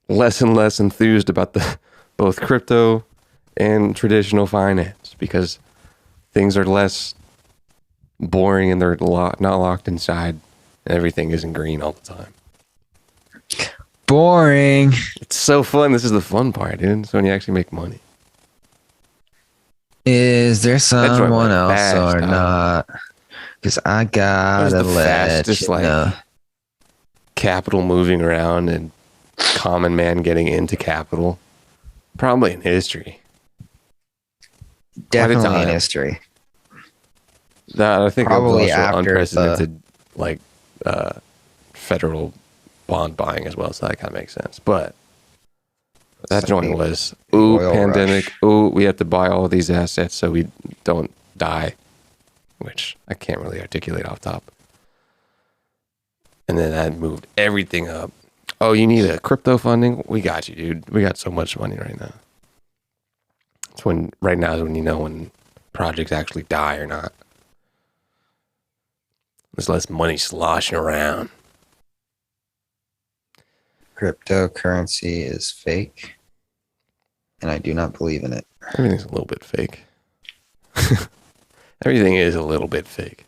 less and less enthused about the both crypto and traditional finance because things are less boring and they're not locked inside and everything isn't green all the time. Boring. It's so fun. This is the fun part, dude. It's when you actually make money. Is there joint someone went else fast, or huh? not? Because I That was gotta the let fastest, you like, know. Capital moving around and common man getting into capital. Probably in history. Definitely in time. history. That I think Probably it was also after unprecedented, like federal bond buying as well. So that kind of makes sense. But that It's joint like was the ooh oil pandemic. rush. Ooh, we have to buy all these assets so we don't die, which I can't really articulate off top. And then that moved everything up. Oh, you need a crypto funding? We got you, dude. We got so much money right now. It's when right now is when you know when projects actually die or not. There's less money sloshing around. Cryptocurrency is fake, and I do not believe in it. Everything's a little bit fake. Everything is a little bit fake.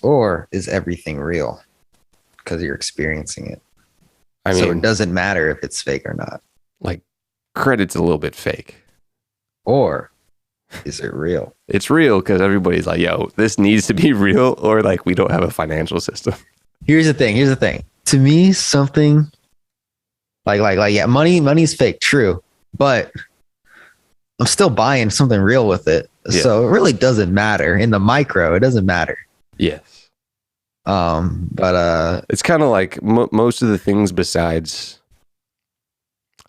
Or is everything real? Because you're experiencing it. I So mean, it doesn't matter if it's fake or not. like, credit's a little bit fake. Or is it real? It's real because everybody's like, yo, this needs to be real, or like we don't have a financial system. Here's the thing. To me, something like yeah, money's fake, true. But I'm still buying something real with it. Yeah. So it really doesn't matter. In the micro, it doesn't matter. Yes. But It's kind of like most of the things besides,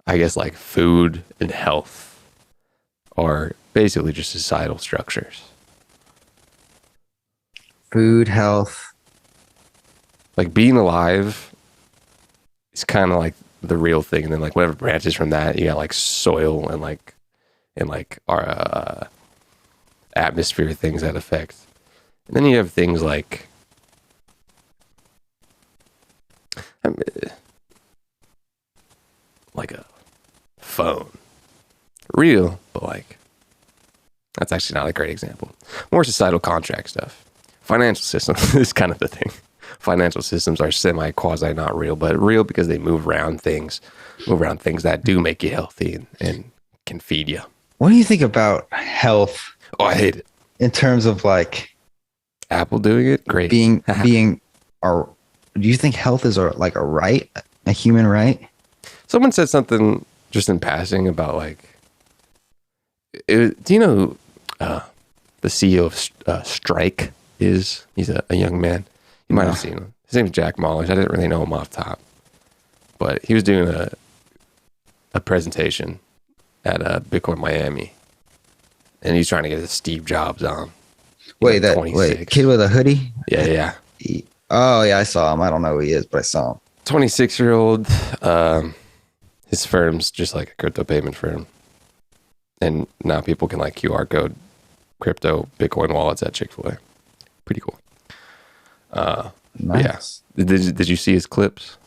I guess, like food and health are basically just societal structures. food, health. Like being alive is kind of like the real thing, and then like whatever branches from that, you got like soil and like our atmosphere things that affect. And then you have things like like a phone, real, but like that's actually not a great example. More societal contract stuff. Financial systems is kind of the thing. Financial systems are semi quasi not real, but real because they move around things that do make you healthy and can feed you. What do you think about health Oh, I hate it. in terms of like Apple doing it, great. being or do you think health is like a right, a human right? Someone said something just in passing about like, do you know who the CEO of Strike is? He's a young man. You might have seen him. His name's Jack Mallers. I didn't really know him off top, but he was doing a presentation at Bitcoin Miami, and he's trying to get his Steve Jobs on. Wait, kid with a hoodie? Yeah. Oh yeah, I saw him. I don't know who he is, but I saw him. 26-year-old. His firm's just like a crypto payment firm, and now people can like QR code crypto Bitcoin wallets at Chick-fil-A. Pretty cool. Nice. Yeah. Did you see his clips?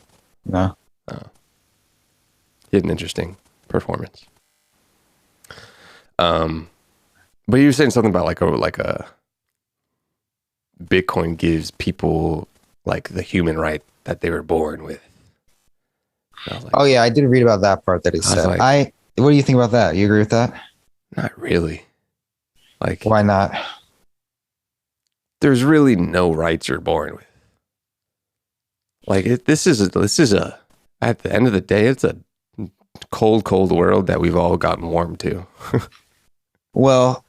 No. He had an interesting performance. But you were saying something about like a Bitcoin gives people like the human right that they were born with. I was like, Oh yeah, I did read about that part that he said. like- What do you think about that? You agree with that? not really. Like, Why not? there's really no rights you're born with. Like this is a at the end of the day, it's a cold world that we've all gotten warm to. Well,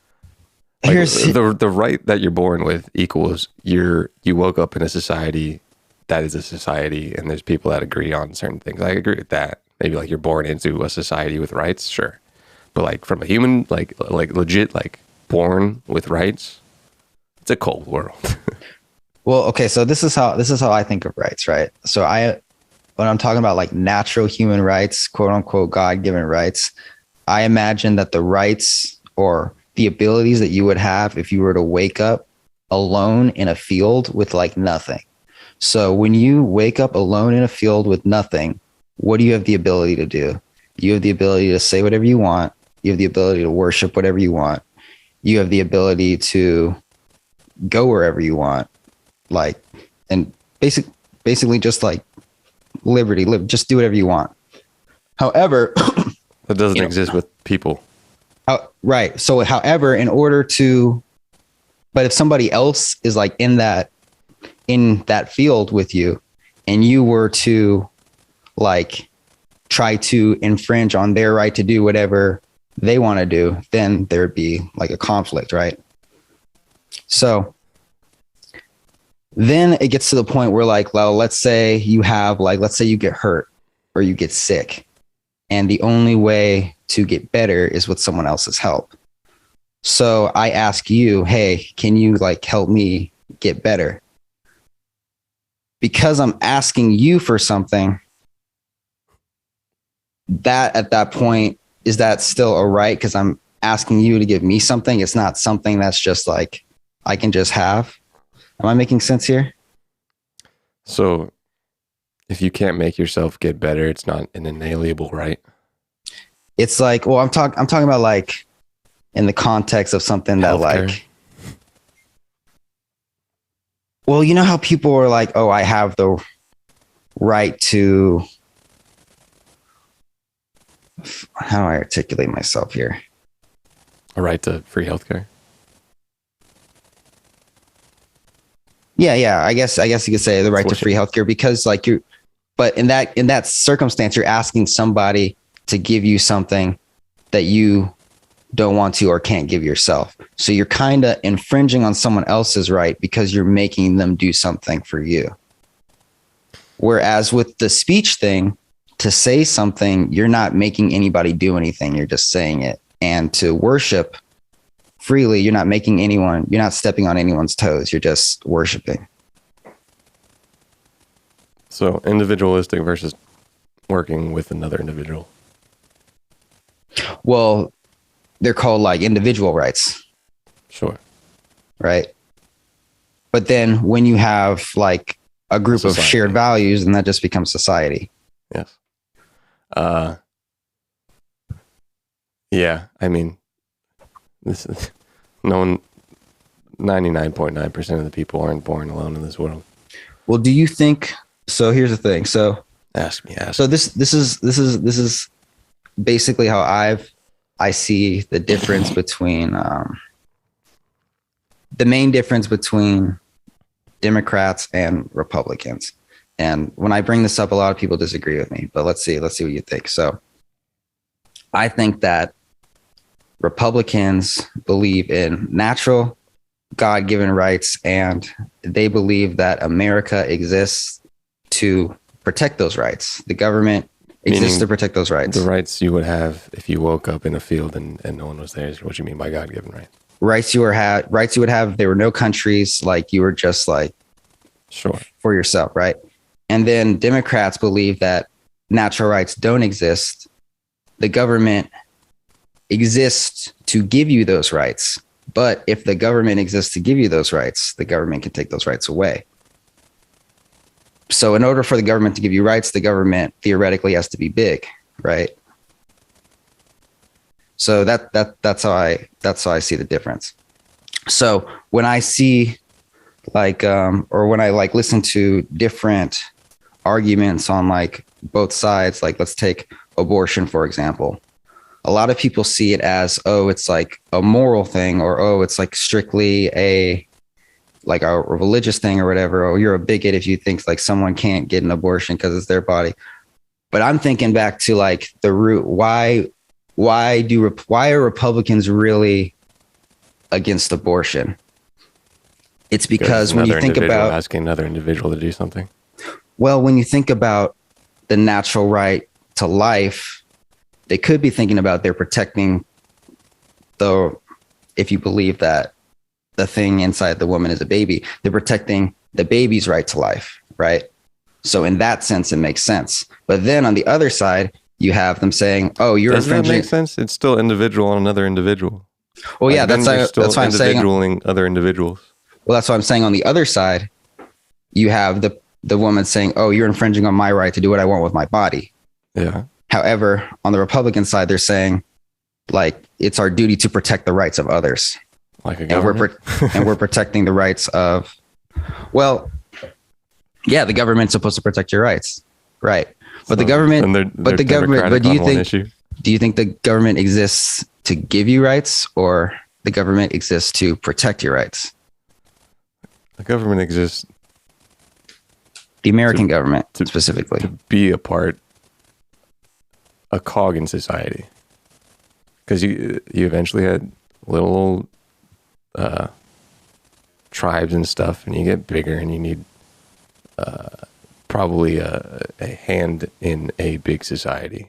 Like, here's the right that you're born with equals you woke up in a society that is a society, and there's people that agree on certain things. I agree with that. Maybe like you're born into a society with rights, sure, but like from a human, like legit, like born with rights, it's a cold world. Well, okay, so this is how I think of rights, right? So when I'm talking about like natural human rights, quote unquote God-given rights, I imagine that the rights or the abilities that you would have if you were to wake up alone in a field with like nothing. So when you wake up alone in a field with nothing, what do you have the ability to do? You have the ability to say whatever you want. You have the ability to worship whatever you want. You have the ability to go wherever you want. Like, and basically just like liberty, just do whatever you want. However, That doesn't exist with people. right. So however, but if somebody else is like in that field with you and you were to like try to infringe on their right to do whatever they want to do, then there'd be like a conflict, right? So then it gets to the point where like, well, let's say you get hurt or you get sick, and the only way to get better is with someone else's help. So I ask you, hey, can you like help me get better? Because I'm asking you for something, that at that point, is that still a right? Because I'm asking you to give me something. It's not something that's just like I can just have. Am I making sense here? So if you can't make yourself get better, it's not an inalienable right. It's like, well, I'm talking about like in the context of something that Healthcare. like, well, you know how people are like, oh, I have the right to, how do I articulate myself here? A right to free healthcare. Yeah. I guess you could say the right to free healthcare, because like but in that circumstance, you're asking somebody to give you something that you don't want to or can't give yourself. So you're kind of infringing on someone else's right because you're making them do something for you. Whereas with the speech thing, to say something, you're not making anybody do anything. You're just saying it. And to worship freely, you're not stepping on anyone's toes. You're just worshiping. So individualistic versus working with another individual. Well, they're called like individual rights. Sure. Right. But then when you have like a group of shared values, then that just becomes society. Yes. Yeah. I mean, this is 99.9% of the people aren't born alone in this world. Well, do you think, so here's the thing. So ask me. So this is basically how I see the difference between, the main difference between Democrats and Republicans. And when I bring this up, a lot of people disagree with me, but let's see what you think. So I think that Republicans believe in natural God-given rights, and they believe that America exists to protect those rights. The government exists to protect those rights. The rights you would have if you woke up in a field and no one was there is what you mean by God-given rights. Rights you would have. There were no countries, like you were just like sure for yourself, right? And then Democrats believe that natural rights don't exist. The government exists to give you those rights. But if the government exists to give you those rights, the government can take those rights away. So in order for the government to give you rights, the government theoretically has to be big, right? So that's how I see the difference. So when I see or when I listen to different arguments on both sides, let's take abortion, for example. A lot of people see it as, it's a moral thing, or, it's strictly a religious thing or whatever. Oh, you're a bigot if you think someone can't get an abortion because it's their body. But I'm thinking back to the root. Why are Republicans really against abortion? It's because when you think about asking another individual to do something. Well, when you think about the natural right to life, they could be thinking about they're protecting if you believe that the thing inside the woman is a baby, they're protecting the baby's right to life, right? So in that sense, it makes sense. But then on the other side, you have them saying, you're Doesn't infringing. That make sense? It's still individual on another individual. Well, yeah, that's why I'm saying individualing other individuals. Well, that's what I'm saying. On the other side, you have the woman saying, you're infringing on my right to do what I want with my body. Yeah. However, on the Republican side, they're saying it's our duty to protect the rights of others. Like a government? And we're protecting the rights of, the government's supposed to protect your rights. Right. But do you think the government exists to give you rights, or the government exists to protect your rights? The government exists. The American government specifically. To be a cog in society. Because you eventually had little tribes and stuff, and you get bigger, and you need probably a hand in a big society.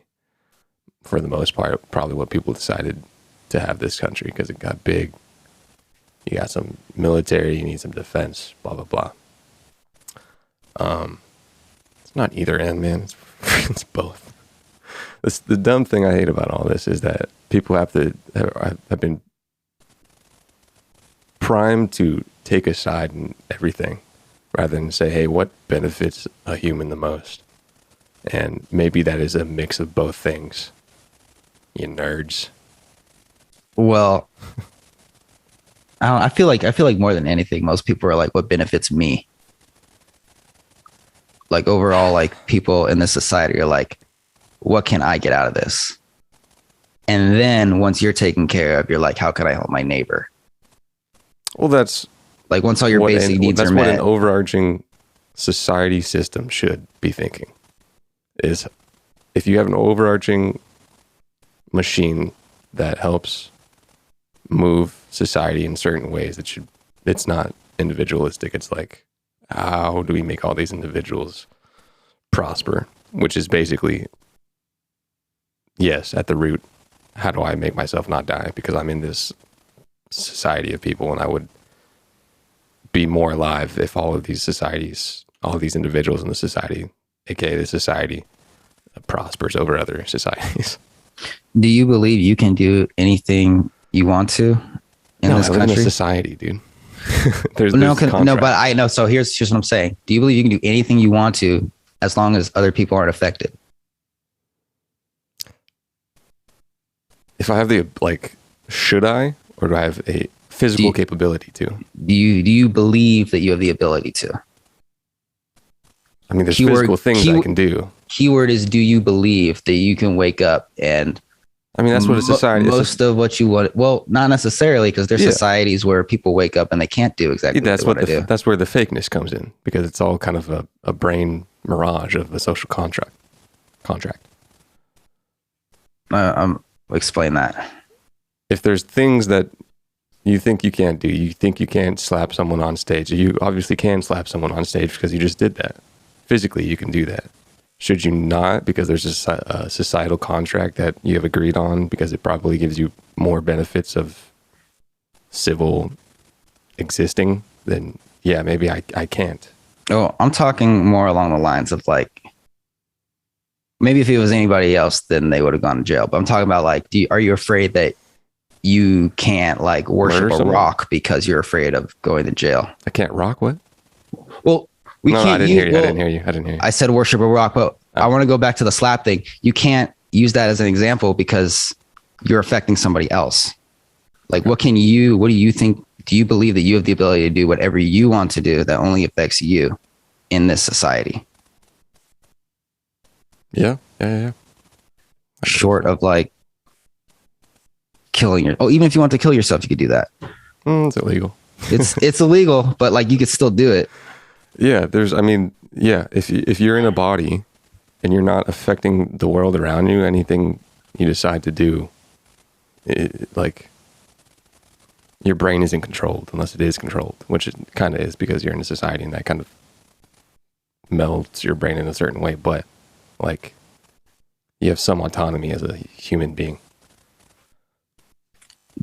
For the most part, probably what people decided to have this country, because it got big. You got some military, you need some defense, blah, blah, blah. It's not either end, man. It's both. The dumb thing I hate about all this is that people have been primed to take a side in everything rather than say, hey, what benefits a human the most? And maybe that is a mix of both things. You nerds. Well, I feel like more than anything, most people are what benefits me? Overall, people in this society are what can I get out of this? And then once you're taken care of, you're how can I help my neighbor? Well, that's once all your basic needs are met. That's what an overarching society system should be thinking. Is if you have an overarching machine that helps move society in certain ways. It's not individualistic. It's like, how do we make all these individuals prosper? Which is basically, yes, at the root, how do I make myself not die? Because I'm in this society of people, and I would be more alive if all of these societies, all of these individuals in the society, aka the society, prospers over other societies. Do you believe you can do anything you want to in this I live country? in a society, dude. there's no, contract. but I know. So here's what I'm saying. Do you believe you can do anything you want to as long as other people aren't affected? If I have the, like, should I, or do I have a physical capability to? Do you believe that you have the ability to? I mean, there's physical things I can do. Keyword is, do you believe that you can wake up and I mean, that's what a society is. Most of what you want. Well, not necessarily, because there's societies where people wake up and they can't do exactly what they want to do. That's where the fakeness comes in, because it's all kind of a brain mirage of a social contract. Explain that. If there's things that you think you can't do, you think you can't slap someone on stage. You obviously can slap someone on stage because you just did that. Physically, you can do that. Should you not? Because there's a societal contract that you have agreed on, because it probably gives you more benefits of civil existing, then yeah, maybe I can't. Oh, I'm talking more along the lines of, like, maybe if it was anybody else, then they would have gone to jail. But I'm talking about, like, are you afraid that you can't, like, worship a rock because you're afraid of going to jail? I can't rock what? Well, I didn't hear you. I said worship a rock, but I want to go back to the slap thing. You can't use that as an example because you're affecting somebody else. Like, what do you think? Do you believe that you have the ability to do whatever you want to do that only affects you in this society? Yeah. Short of, like, killing even if you want to kill yourself, you could do that. It's illegal. It's illegal, but, like, you could still do it. Yeah, if you're in a body and you're not affecting the world around you, anything you decide to do, like, your brain isn't controlled unless it is controlled, which it kind of is, because you're in a society and that kind of melds your brain in a certain way. But, like, you have some autonomy as a human being.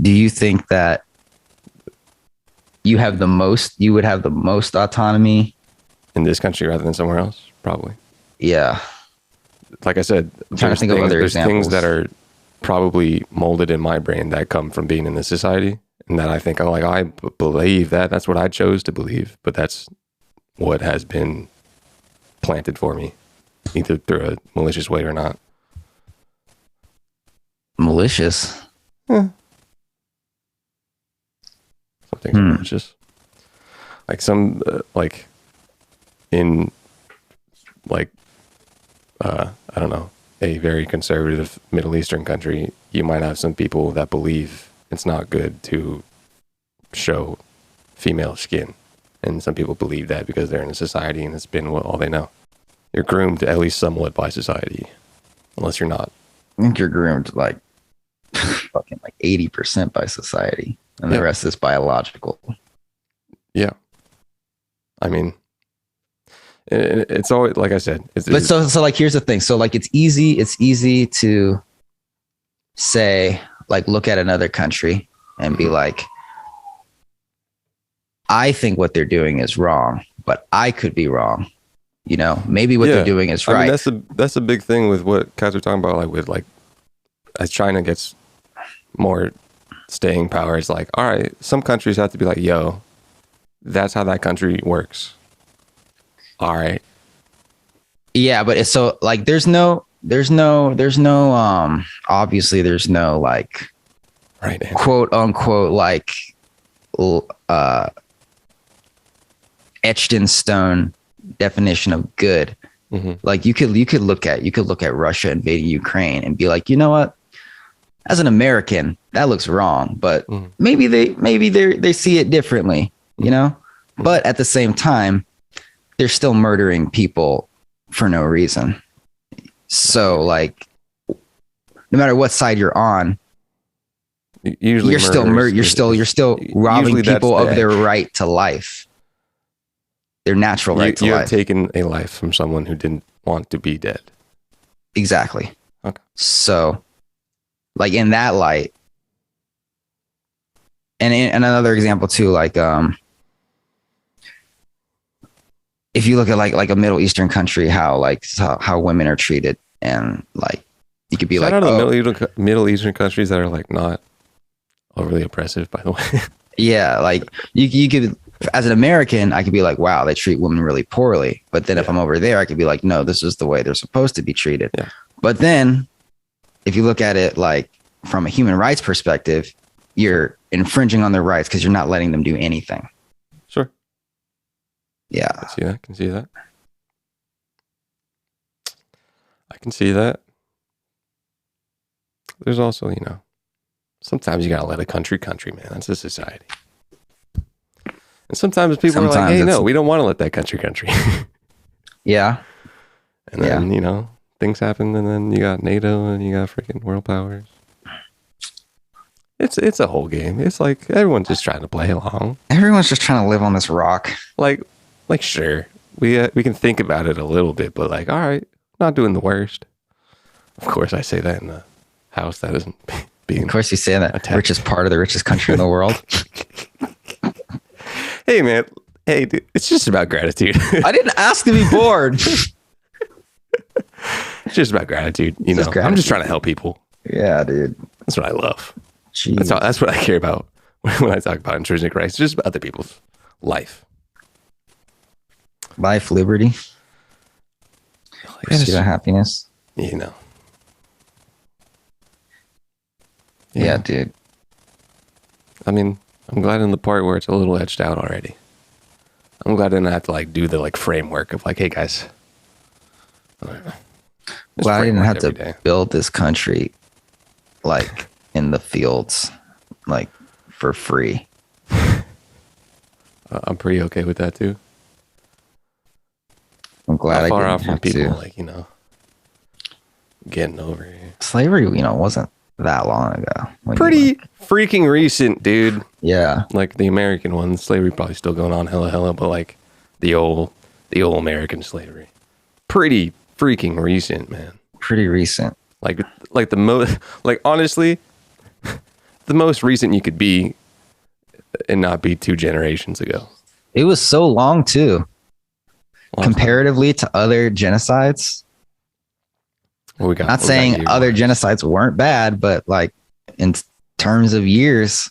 Do you think that you would have the most autonomy in this country rather than somewhere else? Probably. Yeah. Like I said, there's things that are probably molded in my brain that come from being in this society, and that I think, I believe that. That's what I chose to believe, but that's what has been planted for me, either through a malicious way or not. Malicious? Something malicious. Like some, in, like, I don't know, a very conservative Middle Eastern country, you might have some people that believe it's not good to show female skin. And some people believe that because they're in a society and it's been all they know. You're groomed at least somewhat by society, unless you're not. I think you're groomed like fucking like 80% by society, and the rest is biological. Yeah. I mean, it's always, like I said, so like, here's the thing. So, like, it's easy to say, like, look at another country and be like, I think what they're doing is wrong, but I could be wrong. You know, maybe what they're doing is right. I mean, that's a big thing with what guys are talking about, like as China gets more staying power, it's like, all right, some countries have to be like, yo, that's how that country works. All right. Yeah, but it's so, like, obviously there's no, like, right, quote unquote, like, etched in stone definition of good. Mm-hmm. Like, you could look at Russia invading Ukraine and be like, you know what? As an American, that looks wrong, but maybe they see it differently, you know? But at the same time, they're still murdering people for no reason. So, like, no matter what side you're on, Usually you're still murderers you're still robbing usually that's people of the their act. right to life, their natural right to You have life. taken a life from someone who didn't want to be dead. Exactly. Okay. So, like in that light, and another example too, like if you look at like a Middle Eastern country, how women are treated, and like you could be Shout like, out to oh, the Middle Eastern countries that are like not overly oppressive, by the way. yeah, like you could, as an American, I could be like, wow, they treat women really poorly. But then if I'm over there, I could be like, no, this is the way they're supposed to be treated. Yeah. But then if you look at it like from a human rights perspective, you're infringing on their rights because you're not letting them do anything. Sure. Yeah. I see that. Can see that. I can see that. There's also, sometimes you gotta let a country, man. That's a society. And sometimes people are like, Sometimes hey, no, it's- we don't want to let that country. Yeah. And then, things happen, and then you got NATO and you got freaking world powers. It's a whole game. It's like everyone's just trying to play along. Everyone's just trying to live on this rock. Like sure, we can think about it a little bit, but like, all right, not doing the worst. Of course, I say that in a house that isn't being. Of course, you say that attacked. richest part of the richest country in the world. Hey man, hey dude, it's just about gratitude. I didn't ask to be bored. It's just about gratitude. Just I'm gratitude. just trying to help people. Yeah, dude. That's what I love. Jeez. That's what I care about when I talk about intrinsic rights. It's just about other people's life. Life, liberty, pursuit of happiness. Yeah. Yeah, dude. I mean, I'm glad in the part where it's a little edged out already. I'm glad I didn't have to like do the like framework of like, hey guys. Well, I didn't have to build this country like in the fields, like for free. I'm pretty okay with that too. I'm glad How I far didn't off from have people to. like, getting over here. Slavery, wasn't that long ago. when you Pretty look. freaking recent, dude. Yeah. Like the American one, slavery probably still going on hella, but like the old American slavery. Pretty freaking recent, man. Pretty recent. Like the most, like honestly, the most recent you could be and not be 2 generations ago. It was so long too, Long time. comparatively to other genocides. What we got? Not what we got saying year other wise? genocides weren't bad, but like in terms of years,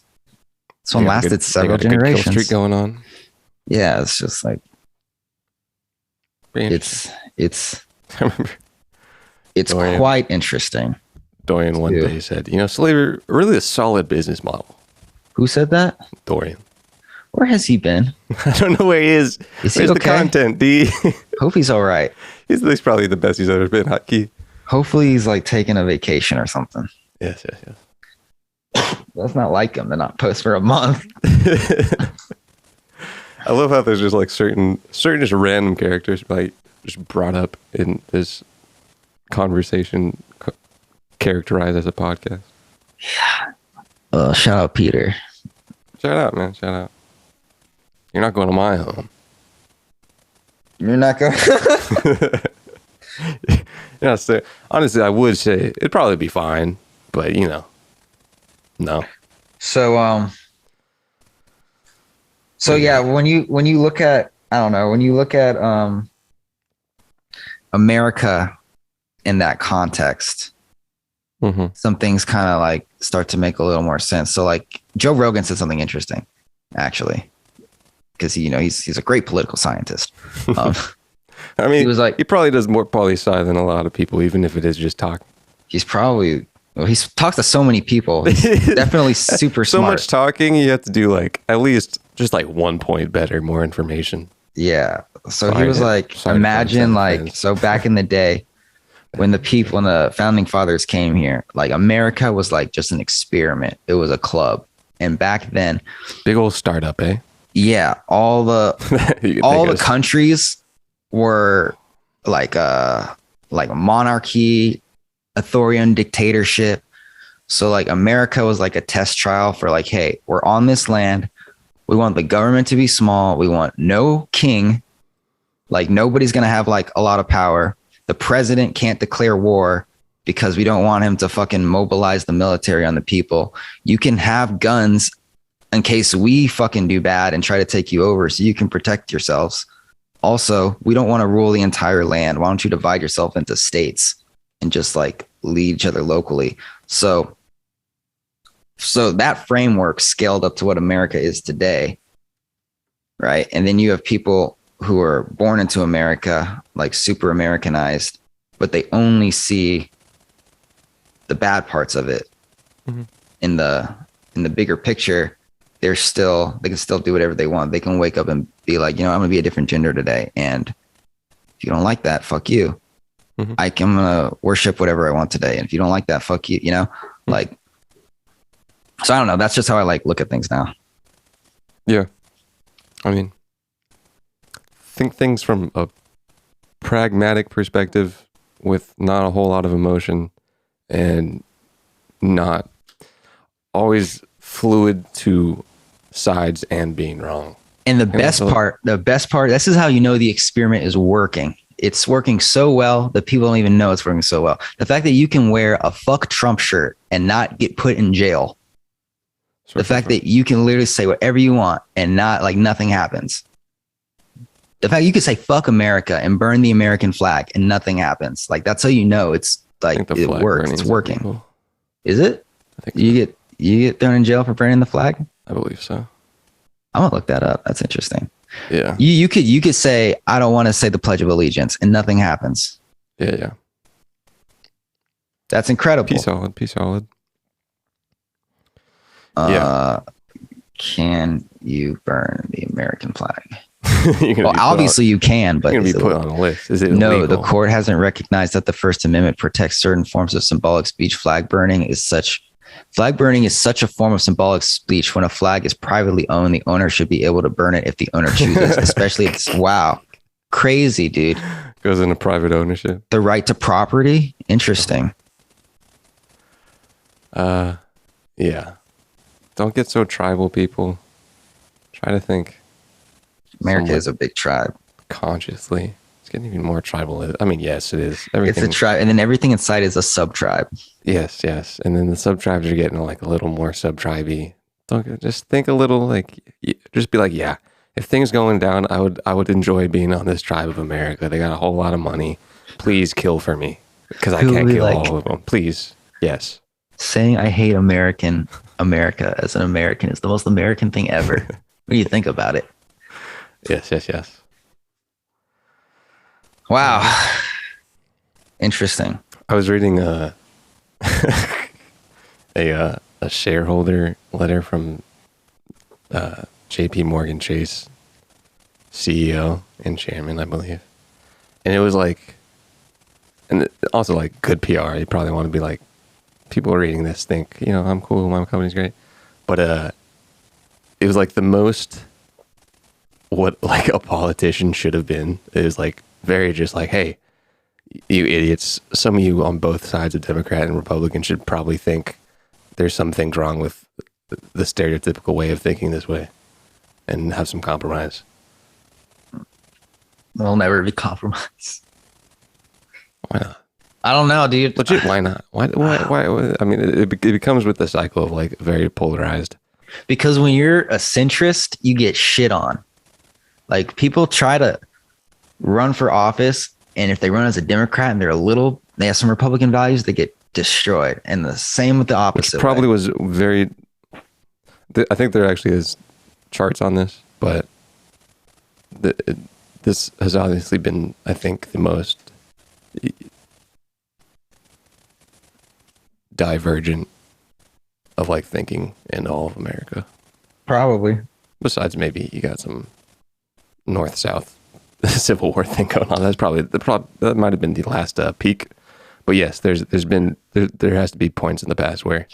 this one They got a lasted good- they several got a good kill generations. streak going on. Yeah, it's just like Pretty it's I remember it's Dorian. quite interesting. Dorian one Ew. day said, slavery really a solid business model. Who said that? Dorian. Where has he been? I don't know where he is. Is he Where's the okay? content, D? Hope he's all right. He's probably the best he's ever been, Hotkey. Hopefully he's like taking a vacation or something. Yes. That's not like him to not post for a month. I love how there's just like certain just random characters like just brought up in this conversation characterized as a podcast. Shout out Peter. Shout out, man. Shout out. You're not going to my home. You're not going. Yeah, so honestly, I would say it'd probably be fine, but no. So yeah, when you look at, I don't know, when you look at America in that context, Mm-hmm. some things kind of like start to make a little more sense. So like Joe Rogan said something interesting, actually, because he's a great political scientist. I mean, He was like- he probably does more poli sci than a lot of people, even if it is just talk. He's probably, well, he's talked to so many people. He's definitely super So smart. much talking, you have to do like at least just like 1 point better, more information. Yeah. So he Sorry, was like, sorry to imagine find like, fans. so back in the day when the founding fathers came here, like America was like just an experiment. It was a club. And back then, Big old startup, eh? yeah, all the You can all think the of- countries were like a monarchy, authoritarian dictatorship. So like America was like a test trial for like, hey, we're on this land. We want the government to be small. We want no king. Like nobody's going to have like a lot of power. The president can't declare war because we don't want him to fucking mobilize the military on the people. You can have guns in case we fucking do bad and try to take you over so you can protect yourselves. Also, we don't want to rule the entire land. Why don't you divide yourself into states and just like lead each other locally? So that framework scaled up to what America is today, right? And then you have people who are born into America, like super Americanized, but they only see the bad parts of it. Mhm. In the bigger picture, they can still do whatever they want. They can wake up and be like, I'm going to be a different gender today. And if you don't like that, fuck you. Mhm. I'm going to worship whatever I want today. And if you don't like that, fuck you, like, so I don't know. That's just how I like look at things now. Yeah. I mean, think things from a pragmatic perspective with not a whole lot of emotion and not always fluid to sides and being wrong. And the best part, this is how you know the experiment is working. It's working so well that people don't even know it's working so well. The fact that you can wear a fuck Trump shirt and not get put in jail. The fact that you can literally say whatever you want and not like nothing happens. The fact you could say fuck America and burn the American flag and nothing happens. Like that's how you know it's like it works. It's working. Illegal. Is it? I think You get thrown in jail for burning the flag? I believe so. I'm gonna look that up. That's interesting. Yeah. You could say I don't want to say the Pledge of Allegiance and nothing happens. Yeah. That's incredible. Peace solid. Can you burn the American flag? Well, obviously you can, but you're gonna be put on a list. Is it no? illegal? The court hasn't recognized that the First Amendment protects certain forms of symbolic speech. Flag burning is such a form of symbolic speech. When a flag is privately owned, the owner should be able to burn it if the owner chooses. Especially, wow, crazy, dude. Goes into private ownership. The right to property. Interesting. Yeah. Don't get so tribal, people. Try to think America is a big tribe. Consciously. It's getting even more tribal. I mean, yes, it is. It's a tribe, and then everything inside is a sub-tribe. Yes. And then the sub-tribes are getting like a little more sub-tribey. Don't just think a little like, just be like, yeah, if things going down, I would enjoy being on this tribe of America. They got a whole lot of money. Please kill for me because I can't kill all of them. Please. Yes. Saying I hate America as an American is the most American thing ever. When you think about it. Yes. Wow. Interesting. I was reading a shareholder letter from JP Morgan Chase, CEO and chairman, I believe. And it was like, and also like good PR. You probably want to be like, people reading this think, I'm cool, my company's great. But it was like the most what like a politician should have been. It was like very just like, hey, you idiots, some of you on both sides of Democrat and Republican should probably think there's some things wrong with the stereotypical way of thinking this way and have some compromise. We'll never be compromised. Why not? I don't know, dude. Legit, why not? Why? I mean, it becomes with the cycle of like very polarized. Because when you're a centrist, you get shit on. Like people try to run for office, and if they run as a Democrat and they have some Republican values, they get destroyed. And the same with the opposite. Which probably was very. I think there actually is charts on this, but this has obviously been, I think, the most divergent of like thinking in all of America. Probably. Besides, maybe you got some North-South Civil War thing going on. That's probably that might have been the last peak. But yes, there has to be points in the past where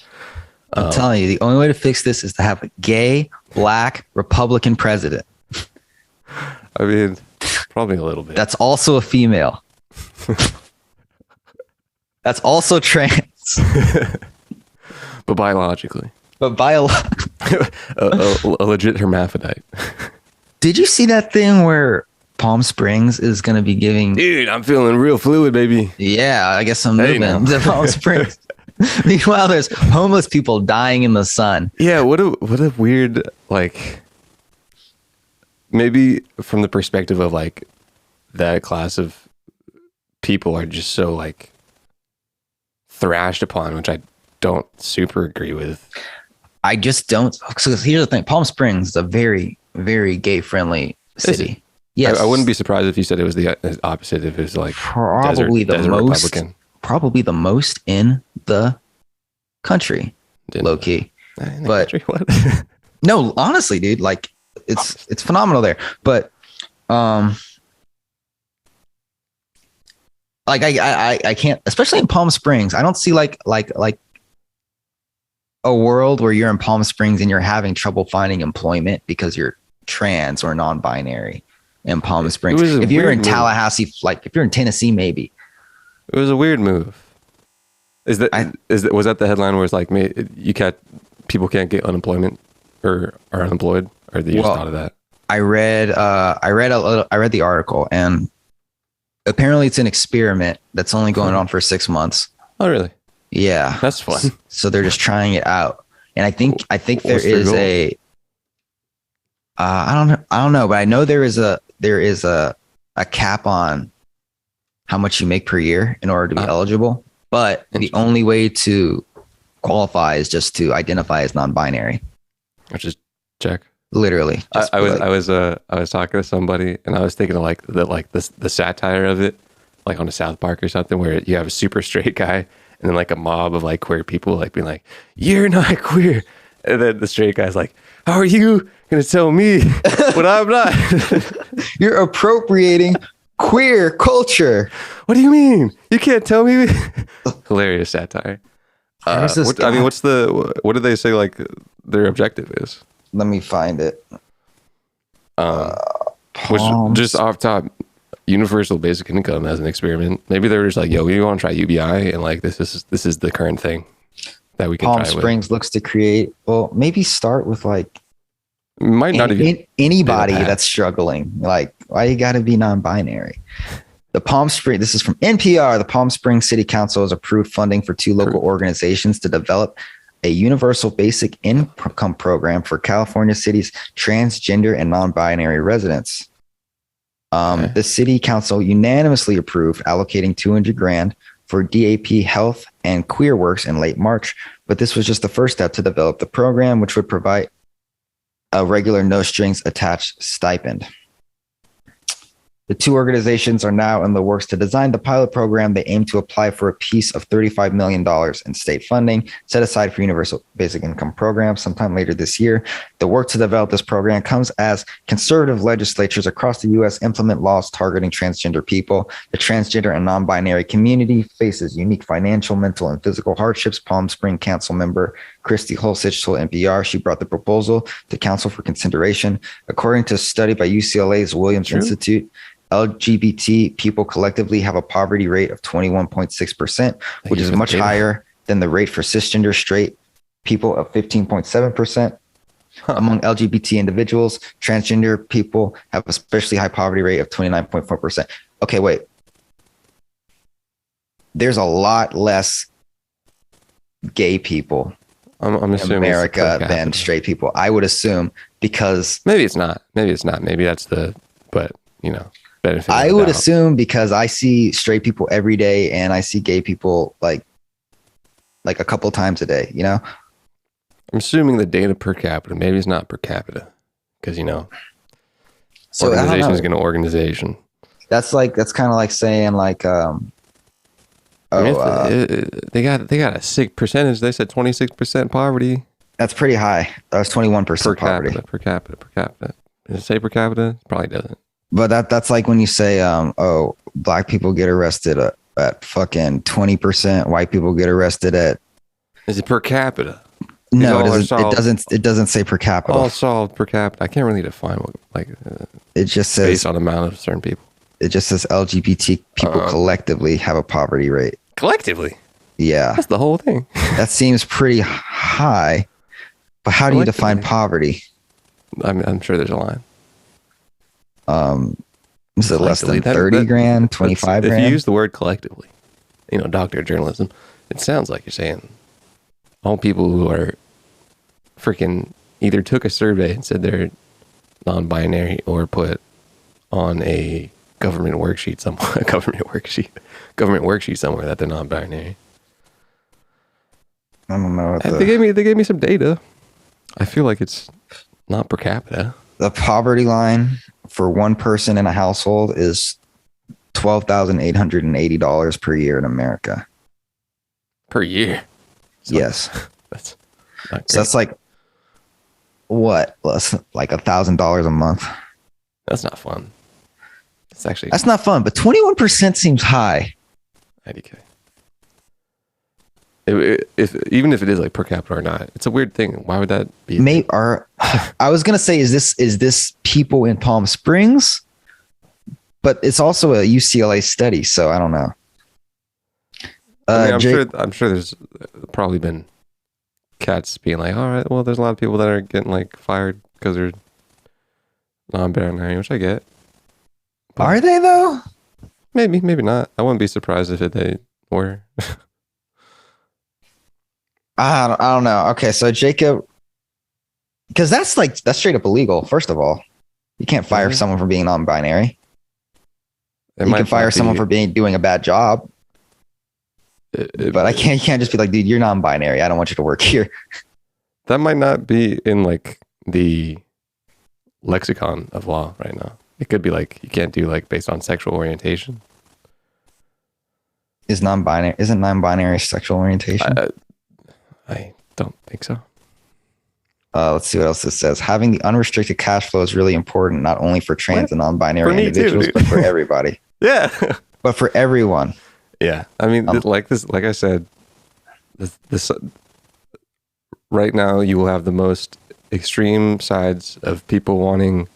I'm telling you, the only way to fix this is to have a gay, black Republican president. I mean, probably a little bit. That's also a female. That's also trans. but biologically. But A legit hermaphrodite. did you see that thing where Palm Springs is going to be giving? Dude, I'm feeling real fluid, baby. Yeah, I guess I'm Hey, moving now. to Palm Springs. Meanwhile, there's homeless people dying in the sun. Yeah, what a weird, like, maybe from the perspective of like that class of people are just so like thrashed upon, which I don't super agree with. I just don't. So here's the thing: Palm Springs is a very, very gay-friendly city. Yes, I wouldn't be surprised if you said it was the opposite. If it was like probably the desert most, Republican. probably the most in the country, low key. In the But- country? What? No, honestly, dude, like it's phenomenal there. But like I can't, especially in Palm Springs. I don't see like a world where you're in Palm Springs and you're having trouble finding employment because you're trans or non-binary in Palm Springs. was a If you're weird in move. Tallahassee, like if you're in Tennessee, maybe. It was a weird move. Was that the headline where it's like, people can't get unemployment or are unemployed, or you just Well, thought of that? I read the article, and apparently it's an experiment that's only going on for 6 months. Oh, really? Yeah, That's fun. so they're just trying it out, and I think there What's their is goal? I don't know, but I know there is a cap on how much you make per year in order to be eligible. But the only way to qualify is just to identify as non-binary. Which is check. Literally, just I be was like- I was talking to somebody and I was thinking of like the satire of it, like on a South Park or something, where you have a super straight guy and then like a mob of like queer people like being like, "You're not queer," and then the straight guy's like, "How are you gonna tell me what I'm not?" You're appropriating queer culture. What do you mean? You can't tell me. Hilarious satire. There's this What did they say like their objective is? Let me find it. Which Palms. just off top, universal basic income as an experiment. Maybe they're just like, yo, we want to try UBI, and like this is the current thing that we can Palm try Springs looks to create. Well, maybe start with like with. Might not even. anybody path. that's struggling. Like, why you got to be non-binary? The Palm Springs. This is from NPR. The Palm Springs City Council has approved funding for 2 local organizations to develop a universal basic income program for California city's transgender and non-binary residents. The city council unanimously approved allocating $200,000 for DAP Health and Queer Works in late March, but this was just the first step to develop the program, which would provide a regular no strings attached stipend. The 2 organizations are now in the works to design the pilot program. They aim to apply for a piece of $35 million in state funding set aside for universal basic income programs sometime later this year. The work to develop this program comes as conservative legislatures across the U.S. implement laws targeting transgender people. The transgender and non-binary community faces unique financial, mental, and physical hardships. Palm Springs Council member Christy Holsich told NPR she brought the proposal to council for consideration. According to a study by UCLA's Williams Institute, LGBT people collectively have a poverty rate of 21.6%, which is much higher than the rate for cisgender straight people of 15.7%. Among LGBT individuals, transgender people have a especially high poverty rate of 29.4%. Okay, wait. There's a lot less gay people I'm in assuming America it's per than capita. straight people. I would assume because Maybe it's not. Maybe that's but you know, benefit. I of the would doubt. assume because I see straight people every day and I see gay people like a couple times a day, you know? I'm assuming the data per capita. Maybe it's not per capita because you know, So I don't organization is know. going to organization. That's kind of like saying like, I mean, they got a sick percentage. They said 26% poverty that's pretty high. That's 21% per poverty. capita. Does it say per capita? Probably doesn't. But that's like when you say, black people get arrested at fucking 20%. White people get arrested at Is it per capita? no, all are it solved. doesn't. It doesn't say per capita. All solved per capita. I can't really define what It just says based on the amount of certain people. it just says LGBT people collectively have a poverty rate. Collectively, Yeah, that's the whole thing. that seems pretty high. high, but how do you define Collectively. poverty? I'm sure there's a line. Is it less than Collectively, 30 grand, 25 If grand? you use the word collectively, doctor of journalism, it sounds like you're saying all people who are freaking either took a survey and said they're non-binary or put on a government worksheet somewhere, government worksheet somewhere that they're non-binary. I don't know. What And they gave me some data. I feel like it's not per capita. the poverty line for one person in a household is $12,880 per year in America. Per year. So Yes. That's not great. So that's like what? Less like $1,000 a month. That's not fun. It's actually That's not fun, but 21% seems high. IDK. Even if it is like per capita or not, it's a weird thing. Why would that be? I was gonna say, is this people in Palm Springs? But it's also a UCLA study, so I don't know. I'm Jake, sure there's probably been cats being like, all right, well, there's a lot of people that are getting like fired because they're non-binary, which I get. But are they though? maybe not. I wouldn't be surprised if they were. I don't know. Okay, so Jacob, because that's straight up illegal. First of all, you can't fire Mhm. someone for being non-binary. It You might can fire not someone be- for doing a bad job, but you can't just be like, dude, you're non-binary. I don't want you to work here. That might not be in like the lexicon of law right now. It could be like you can't do like based on sexual orientation. Isn't non-binary sexual orientation? I don't think so. Let's see what else this says. Having the unrestricted cash flow is really important, not only for trans What? and non-binary For me too, individuals, dude. but for everybody. Yeah. But for everyone. Yeah. I mean, like I said, this right now you will have the most extreme sides of people wanting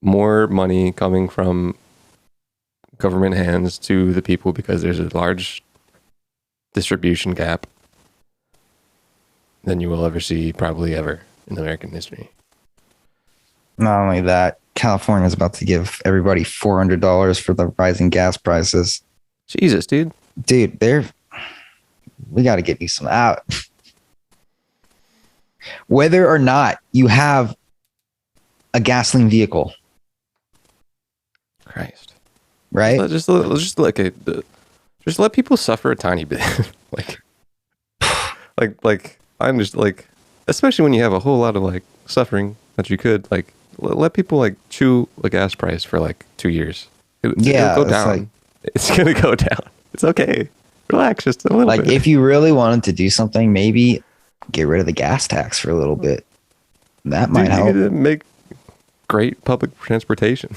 more money coming from government hands to the people because there's a large distribution gap than you will ever see probably ever in American history. Not only that, California is about to give everybody $400 for the rising gas prices. Jesus, dude. Dude, we got to get you some out. Whether or not you have a gasoline vehicle, Christ. right? Just let people suffer a tiny bit. like I'm just like, especially when you have a whole lot of like suffering that you could like let people like chew a gas price for like 2 years. It'll go it's down. like- It's gonna go down. It's okay. Relax just a little Like bit. if you really wanted to do something, maybe get rid of the gas tax for a little bit. That might Dude, you help. gotta make great public transportation.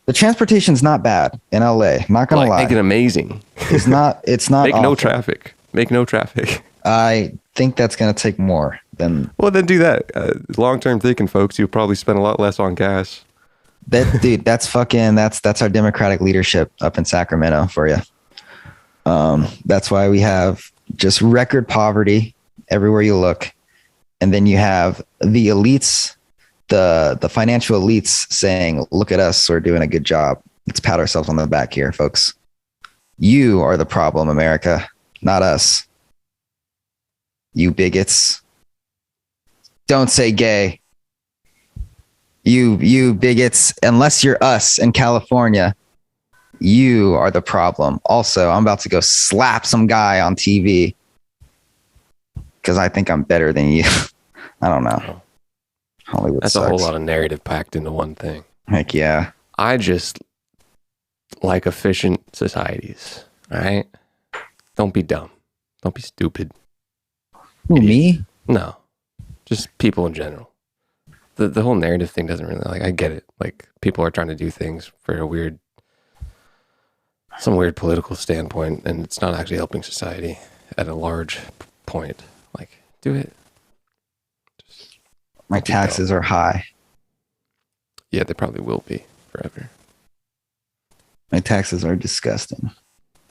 The transportation's not bad in LA. Not gonna lie. Make it amazing. It's not Make no awful. traffic. Make no traffic. I think that's gonna take more than Well, then do that. Long-term thinking, folks. You'll probably spend a lot less on gas. that, dude. That's our Democratic leadership up in Sacramento for you. That's why we have just record poverty everywhere you look, and then you have the elites, the financial elites saying, "Look at us, we're doing a good job. Let's pat ourselves on the back here, folks. You are the problem, America, not us. You bigots. Don't say gay. You bigots, unless you're us in California, you are the problem. Also, I'm about to go slap some guy on TV because I think I'm better than you." I don't know. Hollywood That's sucks. a whole lot of narrative packed into one thing. Heck yeah. I just like efficient societies. All right. Don't be dumb. Don't be stupid. Who, me? No, just people in general. The whole narrative thing doesn't really like. I get it. Like people are trying to do things for some weird political standpoint, and it's not actually helping society at a large point. Like, do it. My taxes are high. Yeah, they probably will be forever. My taxes are disgusting.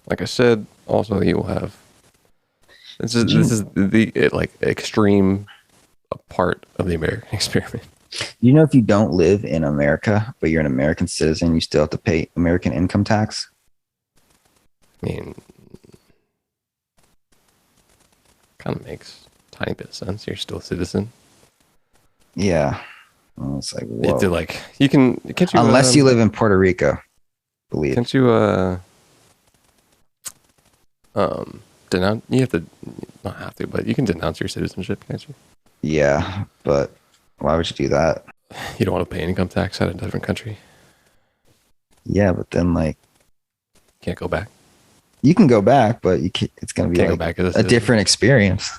Like I said, also you will have This is the like extreme part of the American experiment. You know, if you don't live in America, but you're an American citizen, you still have to pay American income tax. I mean, kind of makes a tiny bit of sense. You're still a citizen. Yeah. Well, it's like, whoa. It's like you can't you unless you live in Puerto Rico, I believe. Can't you denounce? You have to not have to, but you can denounce your citizenship, can't you? Yeah, but why would you do that? You don't want to pay income tax out of a different country. Yeah, but then like Can't go back. you can go back, but you can't, it's going to be Can't go like back as a a citizen. different experience.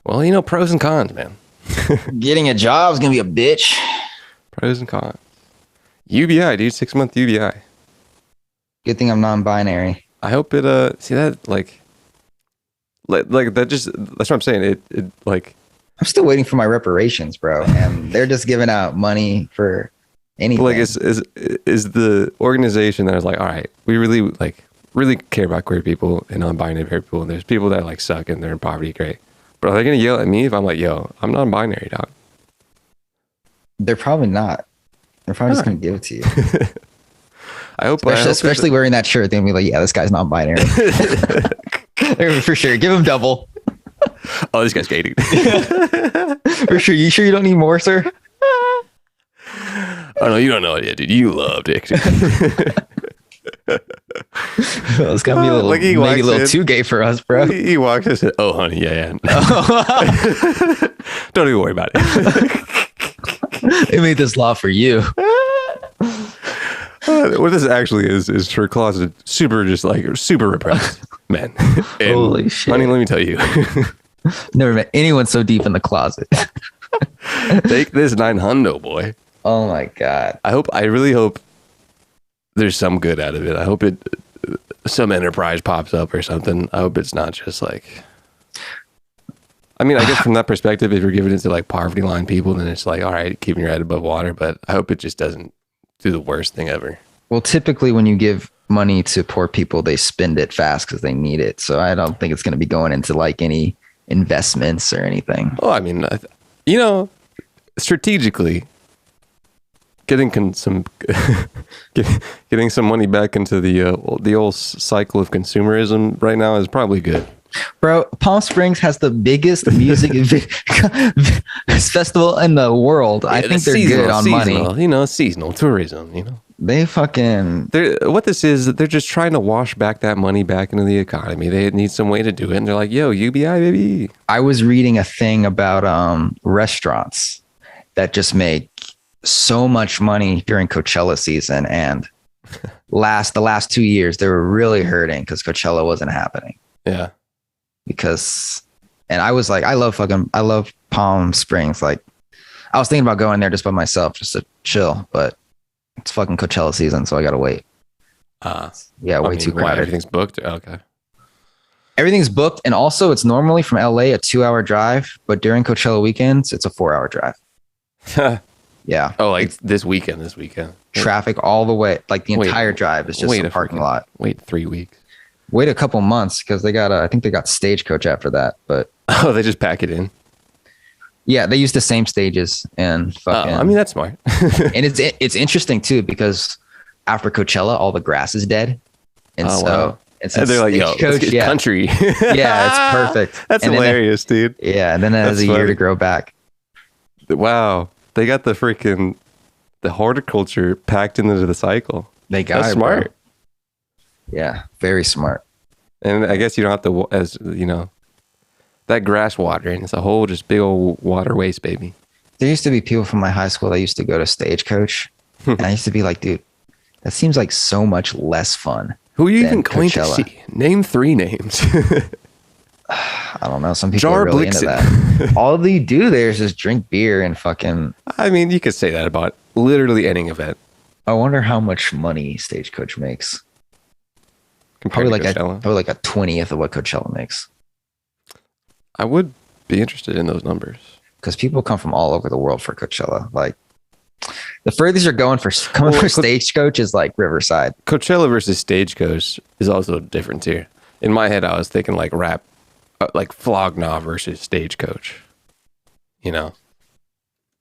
Well, you know, pros and cons, man. Getting a job is going to be a bitch. Pros and cons. UBI, dude, 6-month UBI. Good thing I'm non-binary. I hope it see that like that just that's what I'm saying. It like I'm still waiting for my reparations, bro, and they're just giving out money for anything. like is the organization that is like, all right, we really care about queer people and non-binary people, and there's people that like suck and they're in poverty, great. But are they gonna yell at me if I'm like, yo, I'm non-binary, dog? They're probably not. They're probably just going to give it to you. I hope Especially wearing that shirt, they'll be like, yeah, this guy's non-binary. For sure. Give him double. Oh, this guy's gating. For sure. You sure you don't need more, sir? Oh no, you don't know it yet, dude. You love dick. It's got to be a little, Like he maybe walks a little in. too gay for us, bro. He walks in and said, oh honey, yeah. Don't even worry about it. They made this law for you. What this actually is for closet super repressed men. And Holy shit. honey, let me tell you. Never met anyone so deep in the closet. Take this 900, boy. Oh my God. I really hope there's some good out of it. I hope some enterprise pops up or something. I hope it's not just like, I mean, I guess from that perspective, if you're giving it to like poverty line people, then it's like, all right, keeping your head above water. But I hope it just doesn't do the worst thing ever. Well, typically when you give money to poor people, they spend it fast because they need it. So I don't think it's going to be going into like any investments or anything. Oh, I mean, strategically, getting some getting some money back into the old cycle of consumerism right now is probably good. Bro, Palm Springs has the biggest music festival in the world. I think they're good on money. You know, seasonal tourism, you know. They fucking... What this is, they're just trying to wash back that money back into the economy. They need some way to do it. And they're like, yo, UBI, baby. I was reading a thing about restaurants that just make so much money during Coachella season. And the last 2 years, they were really hurting because Coachella wasn't happening. Yeah. And I was like, I love Palm Springs. Like, I was thinking about going there just by myself, just to chill, but it's fucking Coachella season, so I gotta wait. Too quiet. Everything's booked. Okay. Everything's booked, and also it's normally from LA a 2-hour drive, but during Coachella weekends, it's a 4-hour drive. Yeah. Oh, like this weekend. Traffic all the way, like the entire drive is just a parking lot. Wait 3 weeks. Wait a couple months because I think they got Stagecoach after that, but oh, they just pack it in. Yeah, they use the same stages and fucking. I mean, that's smart. And it's interesting too because after Coachella, all the grass is dead, and and they're like, "Yo, let's get country." Yeah, it's perfect. That's hilarious, dude. Yeah, and then it has a year to grow back. Wow, they got the horticulture packed into the cycle. They got that's smart. Bro. Yeah, very smart. And I guess you don't have to, as you know, that grass watering, it's a whole just big old water waste, baby. There used to be people from my high school that used to go to Stagecoach. And I used to be like, dude, that seems like so much less fun. Who are you even going to see? Name 3 names. I don't know. Some people are really into that. All they do there is just drink beer and fucking... I mean, you could say that about literally any event. I wonder how much money Stagecoach makes. Probably like a 20th of what Coachella makes. I would be interested in those numbers because people come from all over the world for Coachella. Like the furthest you're going for Stagecoach is like Riverside. Coachella versus Stagecoach is also different here. In my head, I was thinking like rap, like Flog Gnaw versus Stagecoach. You know?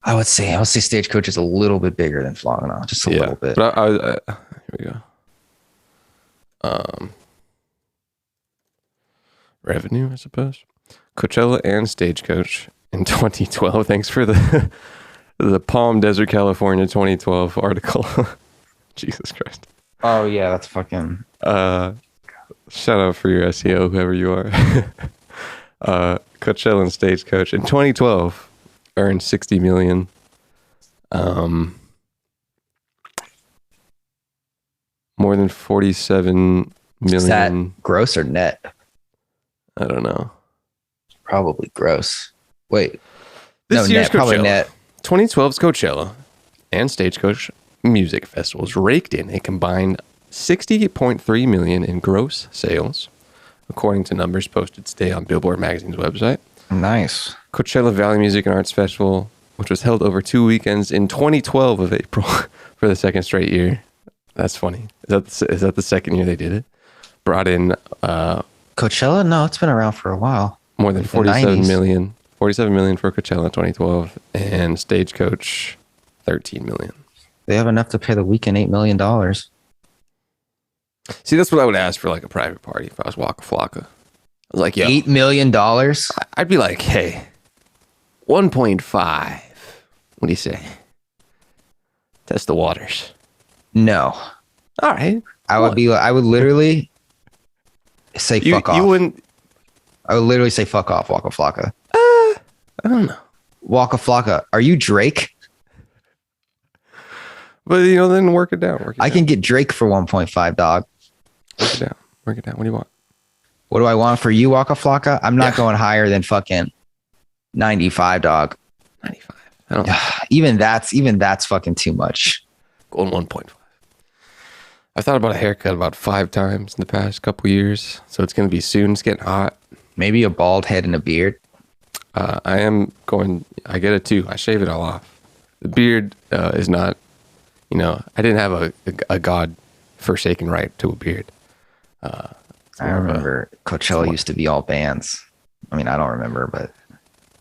I would say Stagecoach is a little bit bigger than Flog Gnaw, just a little bit. But here we go. Revenue, I suppose. Coachella and Stagecoach in 2012. Thanks for the the Palm Desert, California 2012 article. Jesus Christ. Oh yeah, that's fucking. Shout out for your SEO, whoever you are. Coachella and Stagecoach in 2012 earned $60 million. More than 47 million. Is that gross or net? I don't know. Probably gross. Wait. This no, year's net, probably Coachella. net. 2012's Coachella and Stagecoach music festivals raked in a combined $60.3 million in gross sales, according to numbers posted today on Billboard Magazine's website. Nice. Coachella Valley Music and Arts Festival, which was held over 2 weekends in 2012 of April for the second straight year. That's funny. Is that the second year they did it? Brought in Coachella? No, it's been around for a while. more than Like the 47 90s. million. 47 million for Coachella in 2012 and Stagecoach 13 million. They have enough to pay The Weeknd $8 million. See, that's what I would ask for like a private party if I was Waka Flocka. I was like, yo, $8 million? I'd be like, hey, 1.5. What do you say? Test the waters. No. All right. I would literally say fuck off. You wouldn't. I would literally say fuck off, Waka Flocka. I don't know. Waka Flocka, are you Drake? But, then work it down. I can get Drake for 1.5, dog. Work it down. Work it down. What do you want? What do I want for you, Waka Flocka? I'm not Yeah. going higher than fucking 95, dog. 95. I don't Even that's fucking too much. Going 1.5. I've thought about a haircut about 5 times in the past couple years. So it's going to be soon. It's getting hot. Maybe a bald head and a beard. I get it too. I shave it all off. The beard is not, I didn't have a God forsaken right to a beard. I remember Coachella used to be all bands. I mean, I don't remember, but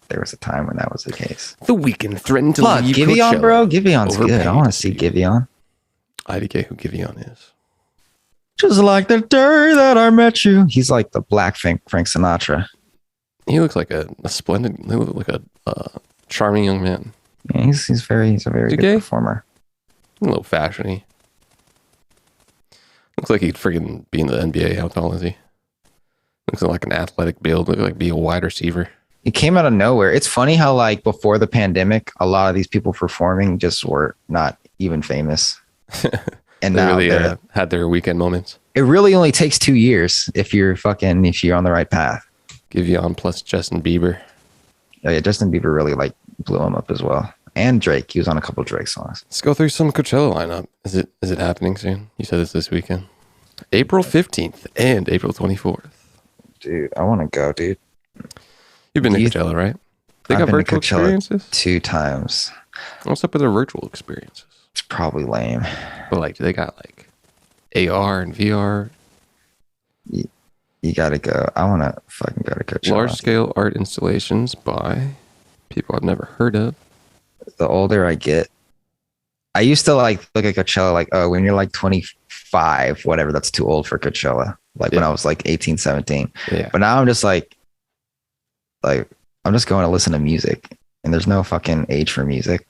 there was a time when that was the case. The Weeknd threatened to Fuck, leave Giveon, Coachella. bro. Giveon's good. Overpaid I want to to see see. Giveon. IDK who Giveon is. Just like the day that I met you. He's like the black Frank Sinatra. He looks like a splendid, he looks like a charming young man. Yeah, he's a very Is he good gay? performer. A little fashiony. Looks like he'd friggin' be in the NBA. How tall is he? Looks like an athletic build. Looks like be a wide receiver. He came out of nowhere. It's funny how like before the pandemic, a lot of these people performing just were not even famous. And They now really had their weekend moments. it really only takes 2 years if you're on the right path. Giveon plus Justin Bieber. Oh yeah, Justin Bieber really like blew him up as well. And Drake. He was on a couple of Drake songs. Let's go through some Coachella lineup. Is it happening soon? You said it's this weekend. April 15th and April 24th. Dude, I want to go, dude. You've been to You- Coachella, right? They I've got been to virtual Coachella experiences? 2 times. What's up with their virtual experiences? It's probably lame. But like, do they got like AR and VR? You gotta go. I want to fucking go to Coachella. Large scale art installations by people I've never heard of. The older I get, I used to like look at Coachella like, oh, when you're like 25, whatever, that's too old for Coachella. Like when Yeah. I was like 18, 17. Yeah. But now I'm just like I'm just going to listen to music, and there's no fucking age for music.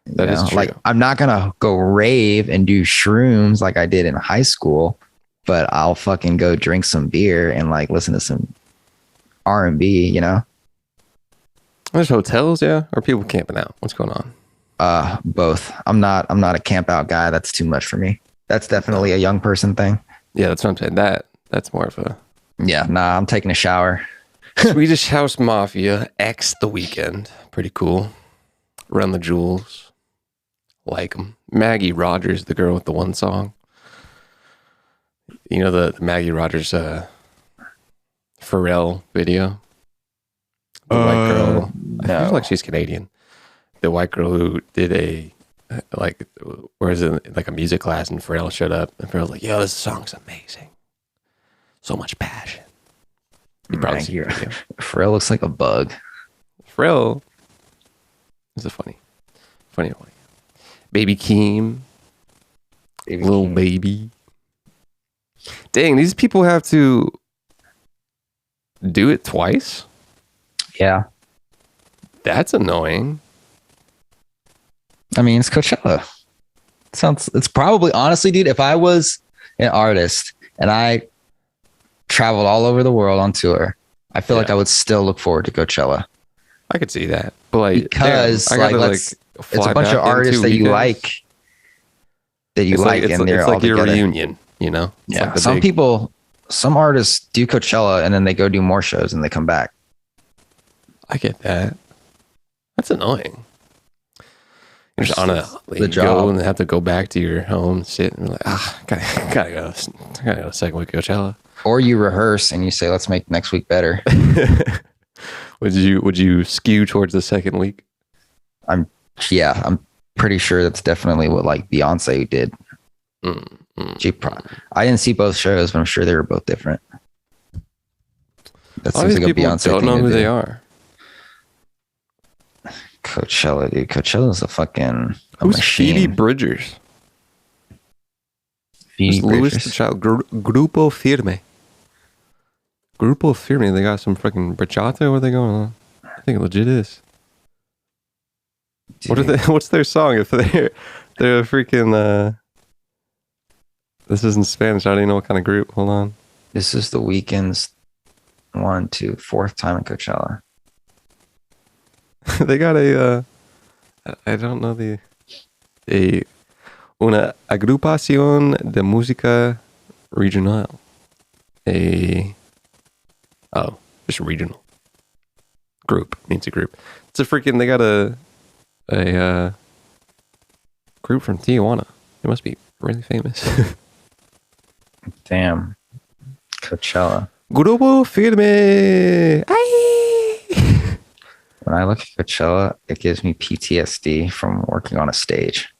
You That is know? true. Like I'm not gonna go rave and do shrooms like I did in high school, but I'll fucking go drink some beer and like listen to some R&B, you know? There's hotels, yeah? Or people camping out? What's going on? Both. I'm not a camp out guy. That's too much for me. That's definitely a young person thing. Yeah, that's what I'm saying. That's more of a Yeah, nah, I'm taking a shower. Swedish House Mafia X The Weekend. Pretty cool. Run the Jewels. Like them. Maggie Rogers, the girl with the one song. You know the Maggie Rogers Pharrell video? The white girl. I no. feel like she's Canadian. The white girl who did where is it like a music class and Pharrell showed up and Pharrell's like, yo, this song's amazing. So much passion. You probably Right see the here. video. Pharrell looks like a bug. Pharrell is a funny. Baby Keem, little baby. Dang, these people have to do it twice? Yeah. That's annoying. I mean, it's Coachella. It's probably, honestly, dude, if I was an artist and I traveled all over the world on tour, I feel like I would still look forward to Coachella. I could see that. But like, Because damn, I gotta, it's fly a bunch back of in artists 2 that you weekends. like. That you It's like, it's and they're it's all like your together. reunion, you know? It's Yeah. like the Some big- people, some artists do Coachella and then they go do more shows and they come back. I get that. That's annoying. You're just on a the you job. go and have to go back to your home, sit and be like, gotta go second week Coachella. Or you rehearse and you say, let's make next week better. Would you skew towards the second week? I'm pretty sure that's definitely what like Beyonce did. I didn't see both shows, but I'm sure they were both different. That A lot of seems these like a people Beyonce don't thing know to who do. they are. Coachella, dude. Coachella's a fucking Who's machine. Phoebe Bridgers? Phoebe Who's Louis Bridgers? the Child? Grupo Firme. Grupo Firme. They got some freaking bachata. What are they going on? I think it legit is. What are Dude, they? What's their song? If they're a freaking. This is in Spanish. I don't even know what kind of group. Hold on. This is the weekend's 4th time in Coachella. They got a. I don't know una agrupación de música regional. Just regional group means a group. It's a freaking. They got a group from Tijuana. It must be really famous. Damn. Coachella. Grupo Firme. When I look at Coachella, it gives me PTSD from working on a stage.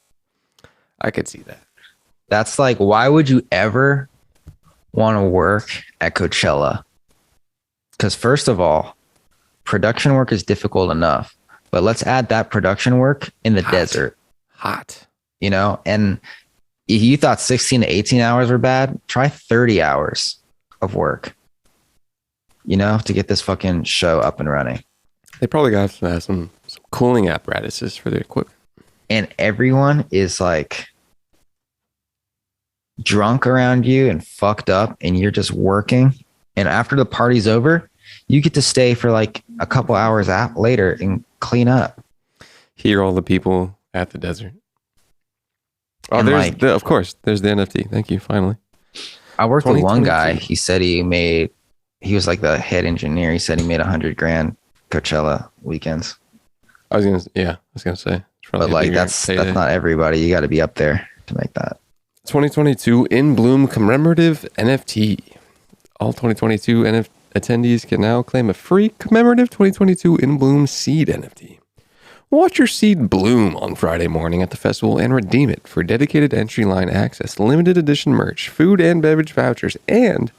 I could see that. That's like, why would you ever want to work at Coachella? Because first of all, production work is difficult enough, but let's add that production work in the desert, Hot. you know? And if you thought 16 to 18 hours were bad, try 30 hours of work, you know, to get this fucking show up and running. They probably got some cooling apparatuses for their equipment. And everyone is like drunk around you and fucked up, and you're just working. And after the party's over, you get to stay for like a couple hours out later and clean up. Hear all the people at the desert. Oh, And there's like- of course, there's the NFT. Thank you. Finally, I worked with one guy. 2022. He said he was like the head engineer. He said he made $100,000 Coachella weekends. I was gonna say. It's probably But a like bigger that's payday. not everybody. You got to be up there to make that. 2022 In Bloom commemorative NFT. All 2022 attendees can now claim a free commemorative 2022 In Bloom seed NFT. Watch your seed bloom on Friday morning at the festival and redeem it for dedicated entry line access, limited edition merch, food and beverage vouchers, and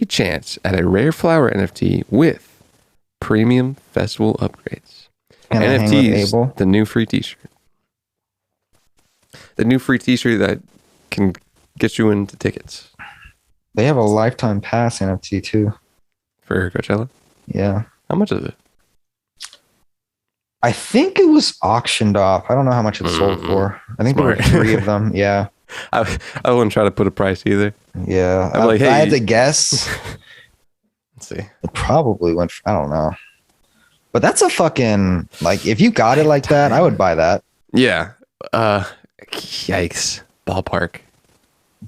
a chance at a rare flower NFT with premium festival upgrades. Can I hang with NFTs, Abel? the new free t-shirt. The new free t-shirt that can get you into tickets They have a lifetime pass NFT too. for Coachella. Yeah. How much is it? I think it was auctioned off. I don't know how much it sold for. I think there were Smart. 3 of them. Yeah. I wouldn't try to put a price either. Yeah. I'm like, If I hey, had to guess, Let's see. it probably went for, I don't know. But that's a fucking, like, if you got it like that, I would buy that. Yeah. Yikes. Ballpark.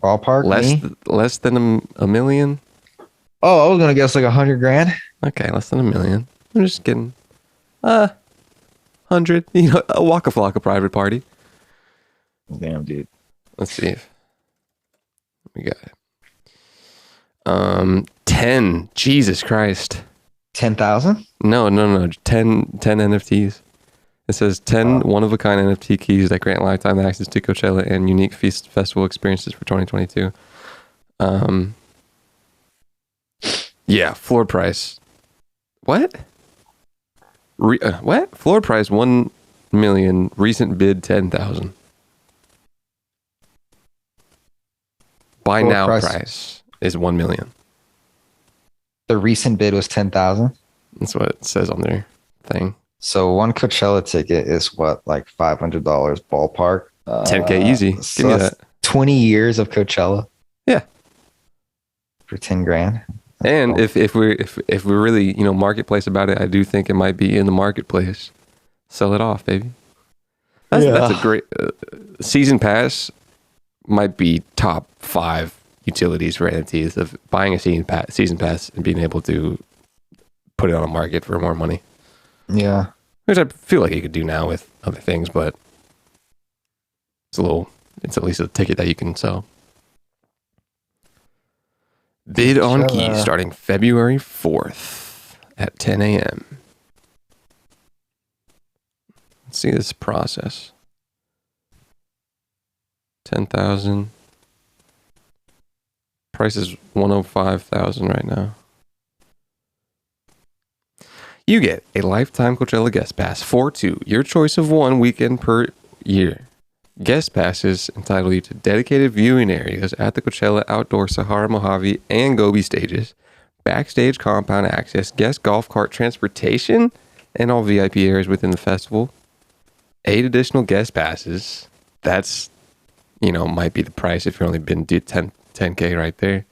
Ballpark. Me? Less than a million. Oh, I was going to guess like $100,000. Okay, less than a million. I'm just kidding. 100. You know, a Waka Flocka private party. Damn, dude. Let's see if we got it. 10. Jesus Christ. 10,000? No. 10 NFTs. It says 10 one-of-a-kind NFT keys that grant lifetime access to Coachella and unique festival experiences for 2022. Yeah, floor price. What? What? Floor price 1 million. Recent bid 10,000. Buy Floor now price. price is 1 million. The recent bid was 10,000. That's what it says on their thing. So one Coachella ticket is what, like $500 ballpark. 10K easy. So Give me that's that. 20 years of Coachella. Yeah. For 10 grand. And if we're really marketplace about it, I do think it might be in the marketplace. Sell it off, baby. That's a great season pass. Might be top 5 utilities for NFTs of buying a season pass and being able to put it on a market for more money. Yeah. Which I feel like you could do now with other things, but it's at least a ticket that you can sell. Bid on key starting February 4th at 10 a.m. Let's see this process. 10,000. Price is 105,000 right now. You get a lifetime Coachella guest pass for 2, your choice of 1 weekend per year. Guest passes entitle you to dedicated viewing areas at the Coachella Outdoor Sahara Mojave and Gobi stages, backstage compound access, guest golf cart transportation, and all VIP areas within the festival. 8 additional guest passes. That's, might be the price if you're only been 10K right there.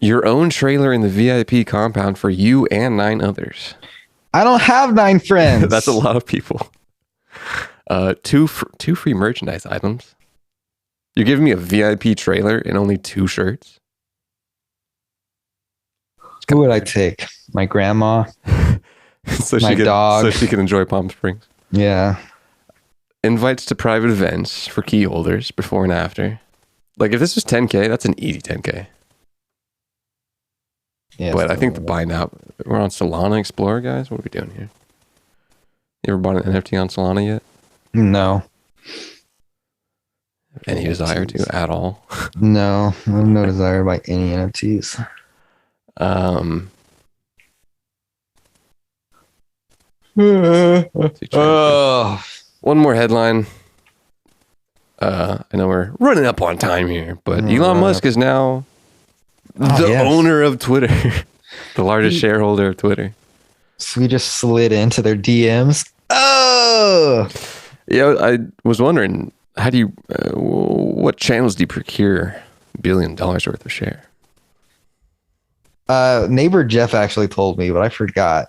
Your own trailer in the VIP compound for you and 9 others. I don't have 9 friends. That's a lot of people. 2 free merchandise items. You're giving me a VIP trailer and only 2 shirts? Who would I take? My grandma? My dog. So she can enjoy Palm Springs. Yeah. Invites to private events for key holders before and after. Like if this was 10K, that's an easy 10K. Yeah. But I think the buy now, we're on Solana Explorer, guys. What are we doing here? You ever bought an NFT on Solana yet? No. Any desire to at all? No. I have no desire to buy any NFTs. One more headline. I know we're running up on time here, but Elon Musk is now the owner of Twitter, the largest shareholder of Twitter. So we just slid into their DMs. Oh, yeah. I was wondering, how do you, what channels do you procure $1 billion worth of share? Neighbor Jeff actually told me, but I forgot.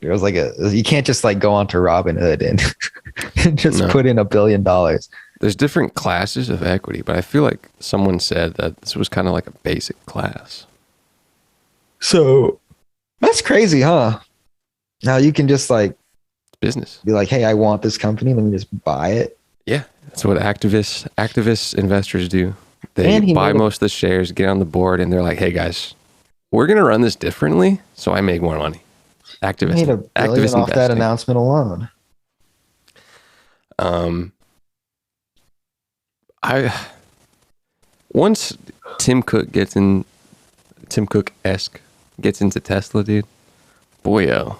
There was like you can't just like go onto Robinhood and just put in $1 billion. There's different classes of equity, but I feel like someone said that this was kind of like a basic class. So that's crazy, huh? Now you can just like business. Be like, hey, I want this company. Let me just buy it. Yeah, that's what activist investors do. They buy most of the shares, get on the board, and they're like, hey guys, we're gonna run this differently, so I make more money. Activist, made $1 billion off that announcement alone. Once Tim Cook-esque gets into Tesla, dude, boyo,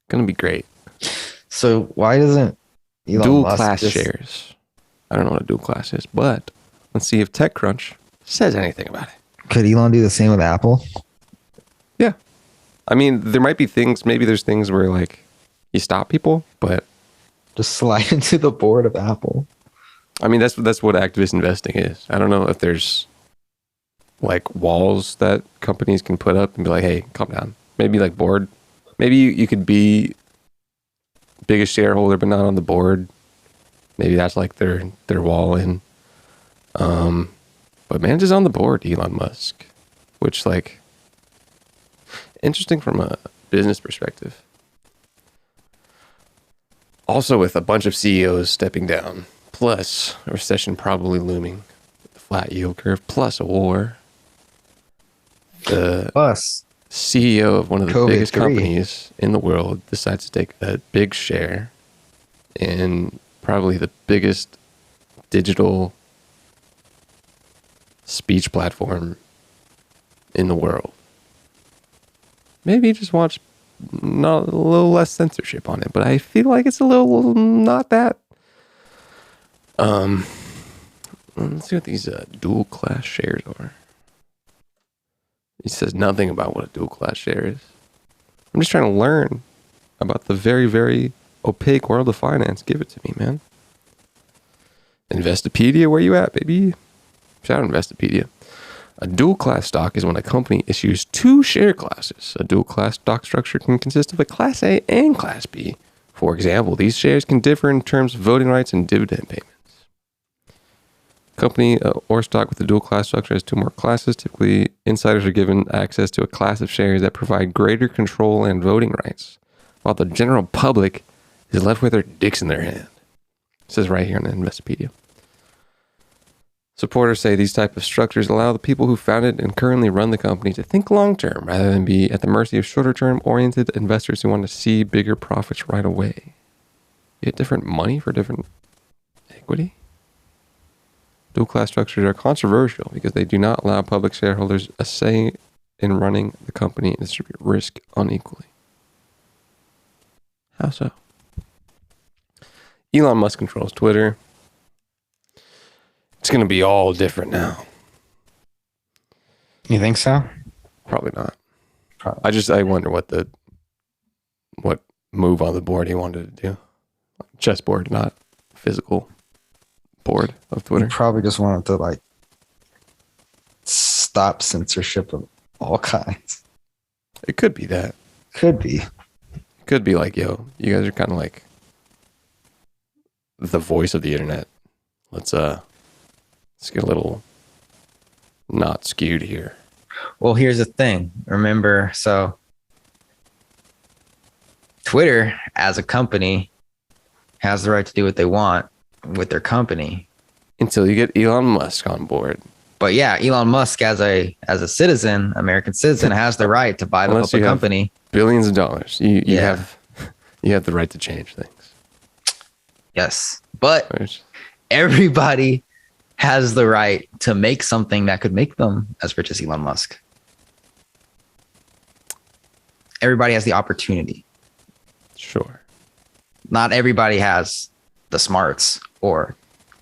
gonna be great. So why doesn't Elon dual Musk class shares? I don't know what a dual class is, but let's see if TechCrunch says anything about it. Could Elon do the same with Apple? Yeah. I mean, there might be things, maybe there's things where like you stop people, but just slide into the board of Apple. I mean, that's what activist investing is. I don't know if there's like walls that companies can put up and be like, hey, calm down. Maybe like board. Maybe you could be biggest shareholder, but not on the board. Maybe that's like their wall in. But man, just on the board, Elon Musk, which like interesting from a business perspective. Also with a bunch of CEOs stepping down, plus a recession probably looming, the flat yield curve, plus a war. The CEO of one of the biggest companies in the world decides to take a big share in probably the biggest digital speech platform in the world. Maybe just watch a little less censorship on it, but I feel like it's a little not that. Let's see what these dual class shares are. He says nothing about what a dual class share is. I'm just trying to learn about the very, very opaque world of finance. Give it to me, man. Investopedia, where you at, baby? Shout out Investopedia. A dual class stock is when a company issues two share classes. A dual class stock structure can consist of a Class A and Class B. For example, these shares can differ in terms of voting rights and dividend payments. Company or stock with a dual class structure has two more classes. Typically, insiders are given access to a class of shares that provide greater control and voting rights, while the general public is left with their dicks in their hand. It says right here on the Investopedia. Supporters say these type of structures allow the people who founded and currently run the company to think long-term rather than be at the mercy of shorter-term oriented investors who want to see bigger profits right away. You get different money for different equity? Dual class structures are controversial because they do not allow public shareholders a say in running the company and distribute risk unequally. How so? Elon Musk controls Twitter. It's going to be all different now. You think so? Probably not. Probably. I wonder what move on the board he wanted to do. Chessboard, not physical board of Twitter. You probably just wanted to like stop censorship of all kinds. It could be that. Could be. Could be like, yo, you guys are kind of like the voice of the internet. Let's get a little not skewed here. Well, here's the thing. Remember, so Twitter as a company has the right to do what they want with their company. Until you get Elon Musk on board. But yeah, Elon Musk as a citizen, American citizen, has the right to buy the Unless public you have company. Billions of dollars. You Yeah. have the right to change things. Yes. But Which, everybody has the right to make something that could make them as rich as Elon Musk. Everybody has the opportunity. sure. Not everybody has the smarts or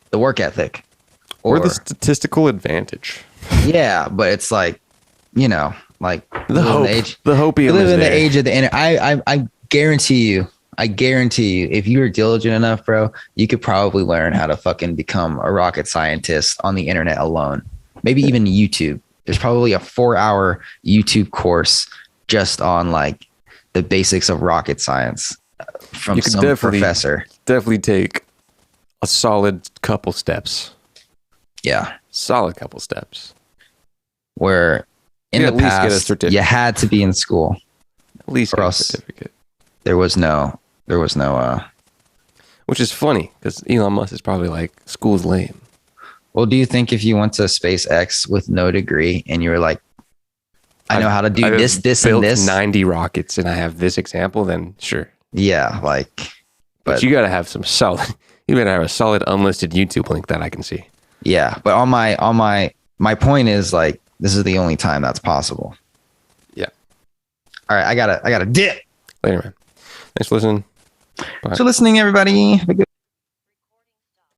the work ethic Or the statistical advantage. yeah, but it's like, you know, like The hope. The hopium we live is in the there. age of the internet. I guarantee you, if you were diligent enough, bro, you could probably learn how to fucking become a rocket scientist on the internet alone. Maybe even YouTube. There's probably a 4-hour YouTube course just on like the basics of rocket science from You could some professor. Definitely take a solid couple steps. Yeah. Solid couple steps. Where in You the at least get a past, certificate. you had to be in school. At least Or get a else- certificate. There was no Which is funny because Elon Musk is probably like, school's lame. well, do you think if you went to SpaceX with no degree and you were like, I know how to do I've this, and built this. 90 rockets and I have this example, then sure. Yeah, like, But but you gotta have some solid. You gotta have a solid unlisted YouTube link that I can see. yeah, but on my point is like, this is the only time that's possible. Yeah. All right, I gotta dip. Later, man. Thanks for listening. Bye. So listening, everybody. Have a good